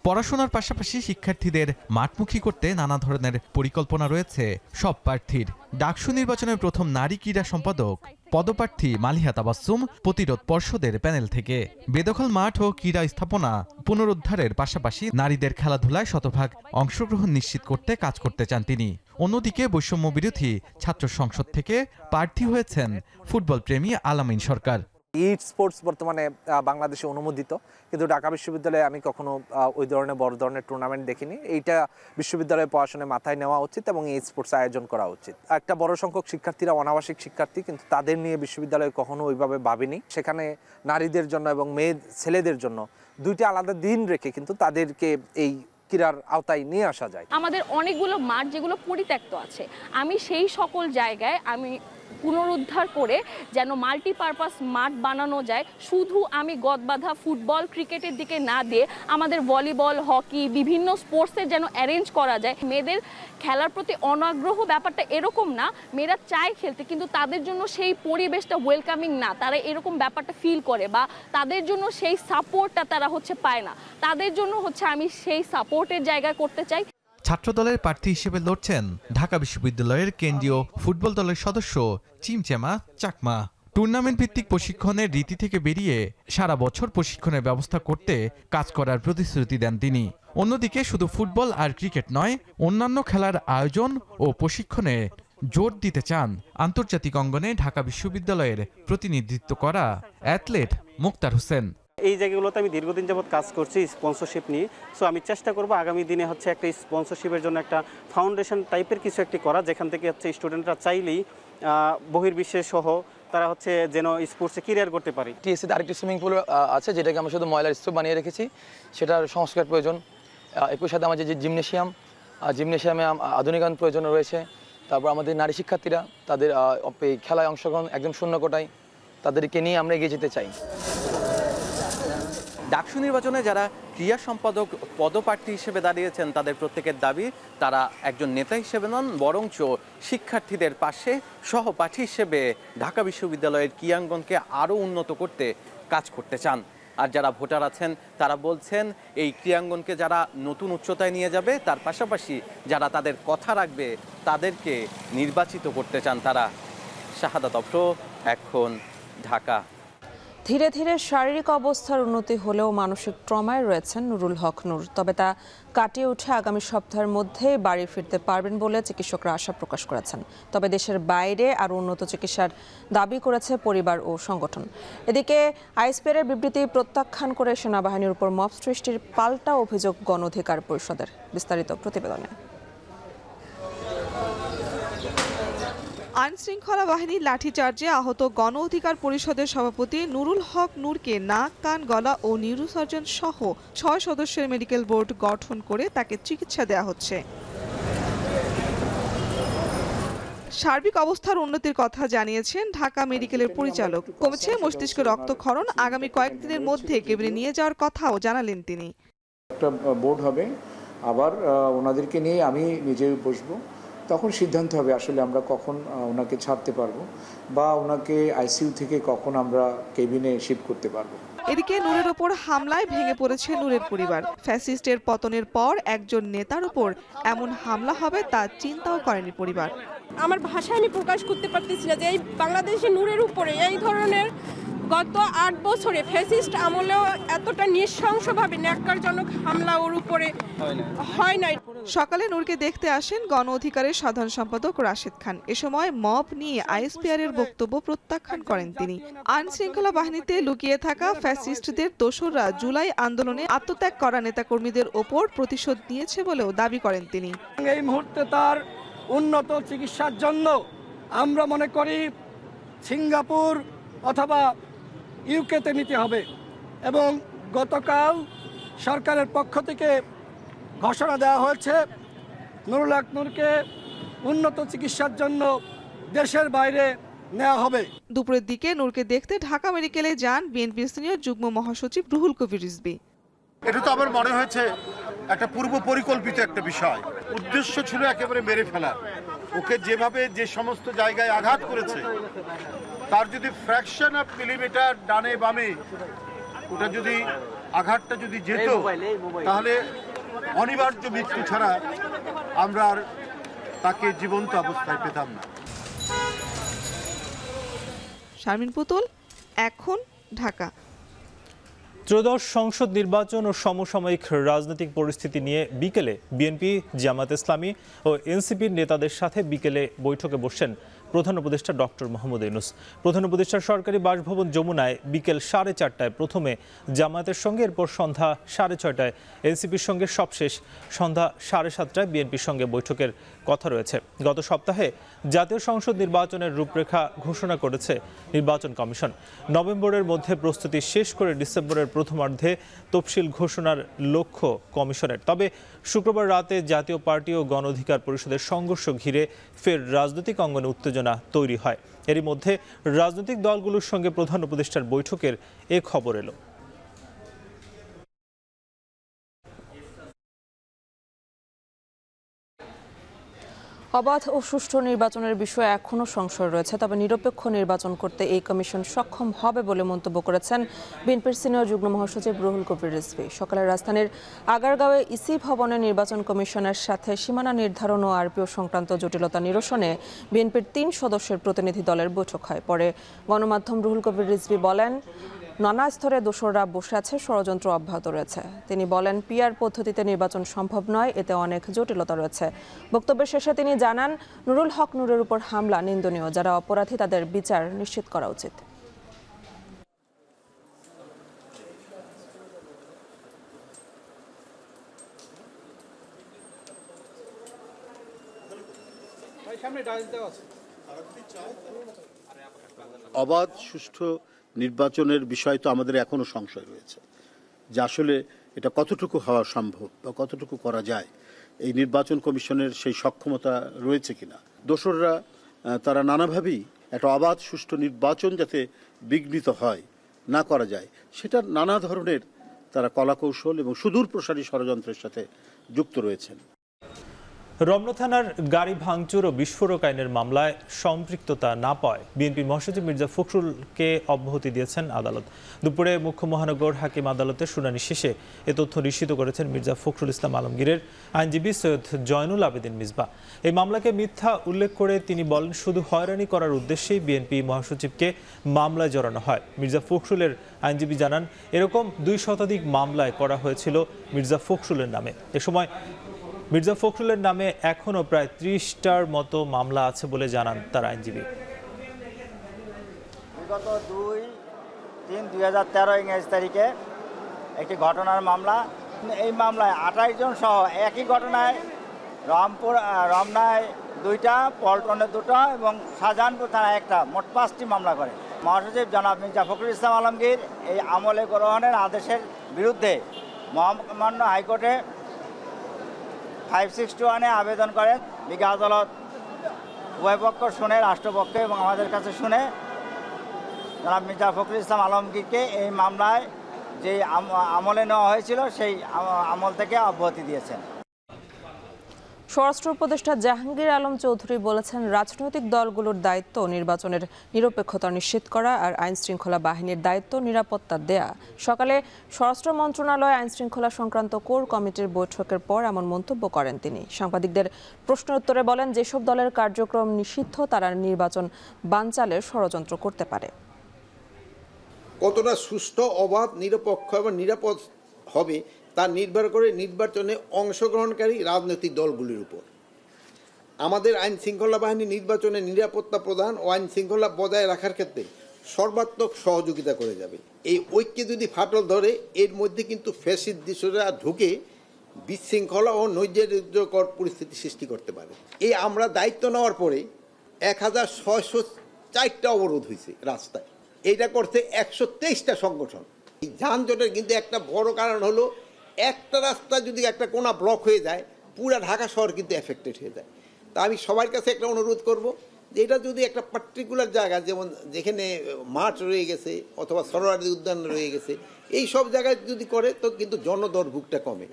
পড়াশোনার পাশাপাশি শিক্ষার্থীদের মাঠমুখী করতে নানা ধরনের পরিকল্পনা রয়েছে সব প্রার্থীর। ডাকসু নির্বাচনের প্রথম নারী ক্রীড়া সম্পাদক পদপ্রার্থী মালিহা তাবাসসুম প্রতিরোধ পর্ষদের প্যানেল থেকে। বেদখল মাঠ ও ক্রীড়া স্থাপনা পুনরুদ্ধারের পাশাপাশি নারীদের খেলাধুলায় শতভাগ অংশগ্রহণ নিশ্চিত করতে কাজ করতে চান তিনি। অন্যদিকে বৈষম্য বিরোধী ছাত্র সংসদ থেকে প্রার্থী হয়েছেন ফুটবল প্রেমী আলামিন সরকার। স্পোর্টস বর্তমানে বাংলাদেশে অনুমোদিত, কিন্তু ঢাকা বিশ্ববিদ্যালয়ে আমি কখনো ওই ধরনের বড় ধরনের টুর্নামেন্ট দেখিনি। এইটা বিশ্ববিদ্যালয়ের পড়াশোনায় মাথায় নেওয়া উচিত এবং এই স্পোর্টস আয়োজন করা উচিত। একটা বড় সংখ্যক শিক্ষার্থীরা অনাবাসিক শিক্ষার্থী, কিন্তু তাদের নিয়ে বিশ্ববিদ্যালয়ে কখনো ওইভাবে ভাবিনি। সেখানে নারীদের জন্য এবং ছেলেদের জন্য দুইটা আলাদা দিন রেখে কিন্তু তাদেরকে এই ক্রীড়ার আওতায় নিয়ে আসা যায়। আমাদের অনেকগুলো মাঠ যেগুলো পরিত্যক্ত আছে, আমি সেই সকল জায়গায় আমি পুনরুদ্ধার করে যেন মাল্টিপারপাস মাঠ বানানো যায়। শুধু আমি গদবাঁধা ফুটবল ক্রিকেটের দিকে না দিয়ে আমাদের ভলিবল, হকি, বিভিন্ন স্পোর্টসের যেন অ্যারেঞ্জ করা যায়। মেয়েদের খেলার প্রতি অনাগ্রহ ব্যাপারটা এরকম না, মেয়েরা চায় খেলতে, কিন্তু তাদের জন্য সেই পরিবেশটা ওয়েলকামিং না, তারা এরকম ব্যাপারটা ফিল করে বা তাদের জন্য সেই সাপোর্টটা তারা পায় না। তাদের জন্য আমি সেই সাপোর্টের জায়গা করতে চাই। ছাত্রদলের প্রার্থী হিসেবে লড়ছেন ঢাকা বিশ্ববিদ্যালয়ের কেন্দ্রীয় ফুটবল দলের সদস্য চিমচেমা চাকমা। টুর্নামেন্ট ভিত্তিক প্রশিক্ষণের রীতি থেকে বেরিয়ে সারা বছর প্রশিক্ষণের ব্যবস্থা করতে কাজ করার প্রতিশ্রুতি দেন তিনি। অন্যদিকে শুধু ফুটবল আর ক্রিকেট নয়, অন্যান্য খেলার আয়োজন ও প্রশিক্ষণে জোর দিতে চান আন্তর্জাতিক অঙ্গনে ঢাকা বিশ্ববিদ্যালয়ের প্রতিনিধিত্ব করা অ্যাথলেট মুক্তার হোসেন। এই জায়গাগুলোতে আমি দীর্ঘদিন যাবৎ কাজ করছি স্পন্সরশিপ নিয়ে। সো আমি চেষ্টা করব আগামী দিনে একটা স্পন্সরশিপের জন্য একটা ফাউন্ডেশন টাইপের কিছু একটি করা, যেখান থেকে স্টুডেন্টরা চাইলেই বহির্বিশ্বে সহ তারা যেন স্পোর্টসে ক্যারিয়ার করতে পারে। টিএসসিতে আরেকটি সুইমিং পুল আছে, যেটাকে আমরা শুধু ময়লার স্তূপ বানিয়ে রেখেছি, সেটার সংস্কার প্রয়োজন। একই সাথে আমাদের যে জিমনেশিয়ামে আধুনিকায়ন প্রয়োজন রয়েছে। তারপর আমাদের নারী শিক্ষার্থীরা তাদের এই খেলায় অংশগ্রহণ একদম শূন্য কোটায়, তাদেরকে নিয়ে আমরা এগিয়ে যেতে চাই। ডাকসু নির্বাচনে যারা ক্রীড়া সম্পাদক পদপ্রার্থী হিসেবে দাঁড়িয়েছেন, তাদের প্রত্যেকের দাবি তারা একজন নেতা হিসেবে নন, বরঞ্চ শিক্ষার্থীদের পাশে সহপাঠী হিসেবে ঢাকা বিশ্ববিদ্যালয়ের ক্রীড়াঙ্গনকে আরও উন্নত করতে কাজ করতে চান। আর যারা ভোটার আছেন তারা বলছেন এই ক্রীড়াঙ্গনকে যারা নতুন উচ্চতায় নিয়ে যাবে, তার পাশাপাশি যারা তাদের কথা রাখবে তাদেরকে নির্বাচিত করতে চান তারা। শাহাদাত অফ্র, এখন, ঢাকা। ধীরে ধীরে শারীরিক অবস্থার উন্নতি হলেও মানসিক ট্রমায় রয়েছেন নুরুল হক নূর। তবে তা কাটিয়ে উঠে আগামী সপ্তাহের মধ্যে বাড়ি ফিরতে পারবেন বলে চিকিৎসকরা আশা প্রকাশ করেছেন। তবে দেশের বাইরে আরও উন্নত চিকিৎসার দাবি করেছে পরিবার ও সংগঠন। এদিকে আইএসপিআরের বিবৃতি প্রত্যাখ্যান করে সেনাবাহিনীর উপর মব সৃষ্টির পাল্টা অভিযোগ গণ অধিকার পরিষদের। বিস্তারিত প্রতিবেদনে। আইনশৃঙ্খলা বাহিনীর লাঠিচার্জে আহত গণ অধিকার পরিষদের সভাপতি নুরুল হক নূরকে নাক, কান, গলা ও নিউরোসার্জন সহ ৬ সদস্যের মেডিকেল বোর্ড গঠন করে তাকে চিকিৎসা দেওয়া হচ্ছে। সার্বিক অবস্থার উন্নতির কথা জানিয়েছেন ঢাকা মেডিকেলের পরিচালক। কমেছে মস্তিষ্ক রক্তক্ষরণ, আগামী কয়েকদিনের মধ্যে কেবিনে নিয়ে যাওয়ার কথাও জানালেন তিনি। একটা বোর্ড হবে, আবার ওনাদেরকে নিয়ে আমি নিজেই বসবো, তখন সিদ্ধান্ত হবে আসলে আমরা কখন ওনাকে ছাড়তে পারবো বা ওনাকে আইসিইউ থেকে কখন আমরা কেবিনে শিফট করতে পারবো। এদিকে নূরের ওপর হামলায় ভেঙে পড়েছে নূরের পরিবার। ফ্যাসিস্টের পতনের পর একজন নেতার ওপর এমন হামলা হবে তা চিন্তাও করেনি পরিবার। আমার ভাষায় আমি প্রকাশ করতে পারতেছি না যে এই বাংলাদেশে নূরের উপরে এই ধরনের গত ৮ বছরে ফ্যাসিস্ট আমলেও এতটা নৃশংসভাবে ন্যাক্কারজনক হামলা ওর উপরে হয় নাই। সকালে নূরকে দেখতে আসেন গণ অধিকারের সাধারণ সম্পাদক রাশেদ খান। এ সময় মব নিয়ে আইএসপিআর এর বক্তব্য প্রত্যাখ্যান করেন তিনি। আইন শৃঙ্খলা বাহিনীতে লুকিয়ে থাকা ফ্যাসিস্টদের দোসররা জুলাই আন্দোলনে আত্মত্যাগ করা নেতাকর্মীদের ওপর প্রতিশোধ নিয়েছে বলেও দাবি করেন তিনি। এই মুহূর্তে তার উন্নত চিকিৎসার জন্য আমরা মনে করি সিঙ্গাপুর অথবা ইউকেতে নিতে হবে, এবং গতকাল সরকারের পক্ষ থেকে ঘোষণা দেওয়া হয়েছে নুরুল হক নূরকে উন্নত চিকিৎসার জন্য দেশের বাইরে নেওয়া হবে। দুপুরের দিকে নূরকে দেখতে ঢাকা মেডিকেলে যান বিএনপির সিনিয়র যুগ্ম মহাসচিব রুহুল কবির রিজভী। এটা তো আমার মনে হয়েছে একটা পূর্ব পরিকল্পিত একটা বিষয়। উদ্দেশ্য ছিল একেবারে মেরে ফেলা। ওকে যেভাবে যে সমস্ত জায়গায় আঘাত করেছে, তার যদি ফ্র্যাকশন অফ মিলিমিটার ডানে বামে ওটা যদি আঘাতটা যদি যেত, তাহলে অনিবার্য মৃত্যু ছাড়া আমরা আর তাকে জীবন্ত অবস্থায় পেতাম না। শারমিন পুতুল, এখন, ঢাকা। ত্রয়োদশ সংসদ নির্বাচন ও সমসাময়িক রাজনৈতিক পরিস্থিতি নিয়ে বিকেলে বিএনপি, জামায়াত ইসলামী ও এনসিপির নেতাদের সাথে বিকেলে বৈঠকে বসছেন প্রধান উপদেষ্টা ডক্টর মোহাম্মদ ইউনূস। প্রধান উপদেষ্টার সরকারি বাসভবন যমুনায় বিকেল 4:30টায় প্রথমে জামায়াতের সঙ্গে, এরপর সন্ধ্যা 6:30টায় এনসিপির সঙ্গে, সবশেষ সন্ধ্যা 7:30টায় বিএনপির সঙ্গে বৈঠকের কথা রয়েছে। গত সপ্তাহে জাতীয় সংসদ নির্বাচনের রূপরেখা ঘোষণা করেছে নির্বাচন কমিশন। নভেম্বরের মধ্যে প্রস্তুতি শেষ করে ডিসেম্বরের প্রথমার্ধে তফসিল ঘোষণার লক্ষ্য কমিশনের। তবে শুক্রবার রাতে জাতীয় পার্টি ও গণ অধিকার পরিষদের সংঘর্ষ ঘিরে ফের রাজনৈতিক অঙ্গনে উত্তেজনা তৈরি হয়। এরই মধ্যে রাজনৈতিক দলগুলোর সঙ্গে প্রধান উপদেষ্টার বৈঠকের এ খবর এলো। অবাধ ও সুষ্ঠু নির্বাচনের বিষয়ে এখনও সংশয় রয়েছে, তবে নিরপেক্ষ নির্বাচন করতে এই কমিশন সক্ষম হবে বলে মন্তব্য করেছেন বিএনপির সিনিয়র যুগ্ম মহাসচিব রুহুল কবির রিজভী। সকালে রাজধানীর আগারগাঁওয়ে ইসি ভবনে নির্বাচন কমিশনের সাথে সীমানা নির্ধারণ ও আরপিও সংক্রান্ত জটিলতা নিরসনে বিএনপির 3 সদস্যের প্রতিনিধি দলের বৈঠক হয়। পরে গণমাধ্যম রুহুল কবির রিজভী বলেন, নানা স্তরে দোসররা বসে আছে, ষড়যন্ত্র অব্যাহত রয়েছে। তিনি বলেন, পিআর পদ্ধতিতে নির্বাচন সম্ভব নয়, এতে অনেক জটিলতা রয়েছে। বক্তব্যের শেষে তিনি জানান, নুরুল হক নূরের উপর হামলা নিন্দনীয়, যারা অপরাধী তাদের বিচার নিশ্চিত করা উচিত। অবাধ সুষ্ঠু নির্বাচনের বিষয় তো আমাদের এখনো সংশয় রয়েছে যে আসলে এটা কতটুকু হওয়া সম্ভব বা কতটুকু করা যায়, এই নির্বাচন কমিশনের সেই সক্ষমতা রয়েছে কিনা। দোসররা তারা নানাভাবেই একটা অবাধ সুষ্ঠু নির্বাচন যাতে বিঘ্নিত হয়, না করা যায়, সেটা নানা ধরনের তারা কলাকৌশল এবং সুদূর প্রসারী ষড়যন্ত্রের সাথে যুক্ত রয়েছেন। রমনা থানার গাড়ি ভাঙচুর ও বিস্ফোরক আইনের মামলায় সম্পৃক্ততা না পায় বিএনপির মহাসচিব মির্জা ফখরুলকে অব্যাহতি দিয়েছেন আদালত। দুপুরে মুখ্য মহানগর হাকিম আদালতের শুনানি শেষে এ তথ্য নিশ্চিত করেছেন মির্জা ফখরুল ইসলাম আলমগীরের আইনজীবী সৈয়দ জয়নুল আবেদিন মিসবাহ। এই মামলাকে মিথ্যা উল্লেখ করে তিনি বলেন, শুধু হয়রানি করার উদ্দেশ্যেই বিএনপি মহাসচিবকে মামলায় জড়ানো হয়। মির্জা ফখরুলের আইনজীবী জানান, এরকম 2 শতাধিক মামলায় করা হয়েছিল মির্জা ফখরুলের নামে। এ সময় মির্জা ফখরুলের নামে এখনও প্রায় 30টার মতো মামলা আছে বলে জানান তার আইনজীবী। বিগত 2/3/2013 ইংরেজি তারিখে একটি ঘটনার মামলা, এই মামলায় 28 জন সহ একই ঘটনায় রমনায় 2টা, পল্টনে 2টা এবং শাহজাহানপুর থানায় 1টা, মোট 5টি মামলা করে। মহাসচিব জনাব মির্জা ফখরুল ইসলাম আলমগীর এই আমলে গ্রহণের আদেশের বিরুদ্ধে মহামান্য হাইকোর্টে 561-এ আবেদন করেন। বিজ্ঞ আদালত উভয়পক্ষ শুনে, রাষ্ট্রপক্ষ এবং আমাদের কাছে শুনে জনাব মির্জা ফখরুল ইসলাম আলমগীরকে এই মামলায় যে আমলে নেওয়া হয়েছিল সেই আমল থেকে অব্যাহতি দিয়েছেন। স্বরাষ্ট্র উপদেষ্টা জাহাঙ্গীর আলম চৌধুরী বলেছেন, রাজনৈতিক দলগুলোর দায়িত্ব নির্বাচনের নিরপেক্ষতা নিশ্চিত করা আর আইন শৃঙ্খলা বাহিনীর দায়িত্ব নিরাপত্তা দেয়া। সকালে স্বরাষ্ট্র মন্ত্রণালয় আইন শৃঙ্খলা সংক্রান্ত কোর কমিটির বৈঠকের পর এমন মন্তব্য করেন তিনি। সাংবাদিকদের প্রশ্নের উত্তরে বলেন, যেসব দলের কার্যক্রম নিষিদ্ধ তারা নির্বাচন বানচালের ষড়যন্ত্র করতে পারে। কতটা সুষ্ঠু, অবাধ, নিরপেক্ষ এবং নিরাপদ হবে তা নির্ভর করে নির্বাচনে অংশগ্রহণকারী রাজনৈতিক দলগুলির উপর। আমাদের আইন শৃঙ্খলা বাহিনী নির্বাচনে নিরাপত্তা প্রদান ও আইন শৃঙ্খলা বজায় রাখার ক্ষেত্রে সর্বাত্মক সহযোগিতা করে যাবে। এই ঐক্যে যদি ফাটল ধরে, এর মধ্যে কিন্তু ফ্যাসিস্ট দৃশ্যরা ঢুকে বিশৃঙ্খলা ও নৈরাজ্যকর পরিস্থিতি সৃষ্টি করতে পারে। এই আমরা দায়িত্ব নেওয়ার পরে 1604টা অবরোধ হয়েছে রাস্তায়, এইটা করতে 123টা সংগঠন। এই যানজটের কিন্তু একটা বড় কারণ হলো, একটা রাস্তা যদি একটা কোনা ব্লক হয়ে যায়, পুরো ঢাকা শহর কিন্তু এফেক্টেড হয়ে যায়। তা আমি সবার কাছে একটা অনুরোধ করব যে এটা যদি একটা পার্টিকুলার জায়গা, যেমন যেখানে মাঠ রয়ে গেছে অথবা সরোয়ারি উদ্যান রয়ে গেছে, এই সব জায়গায় যদি করে তো কিন্তু জনদুর্ভোগটা কমে।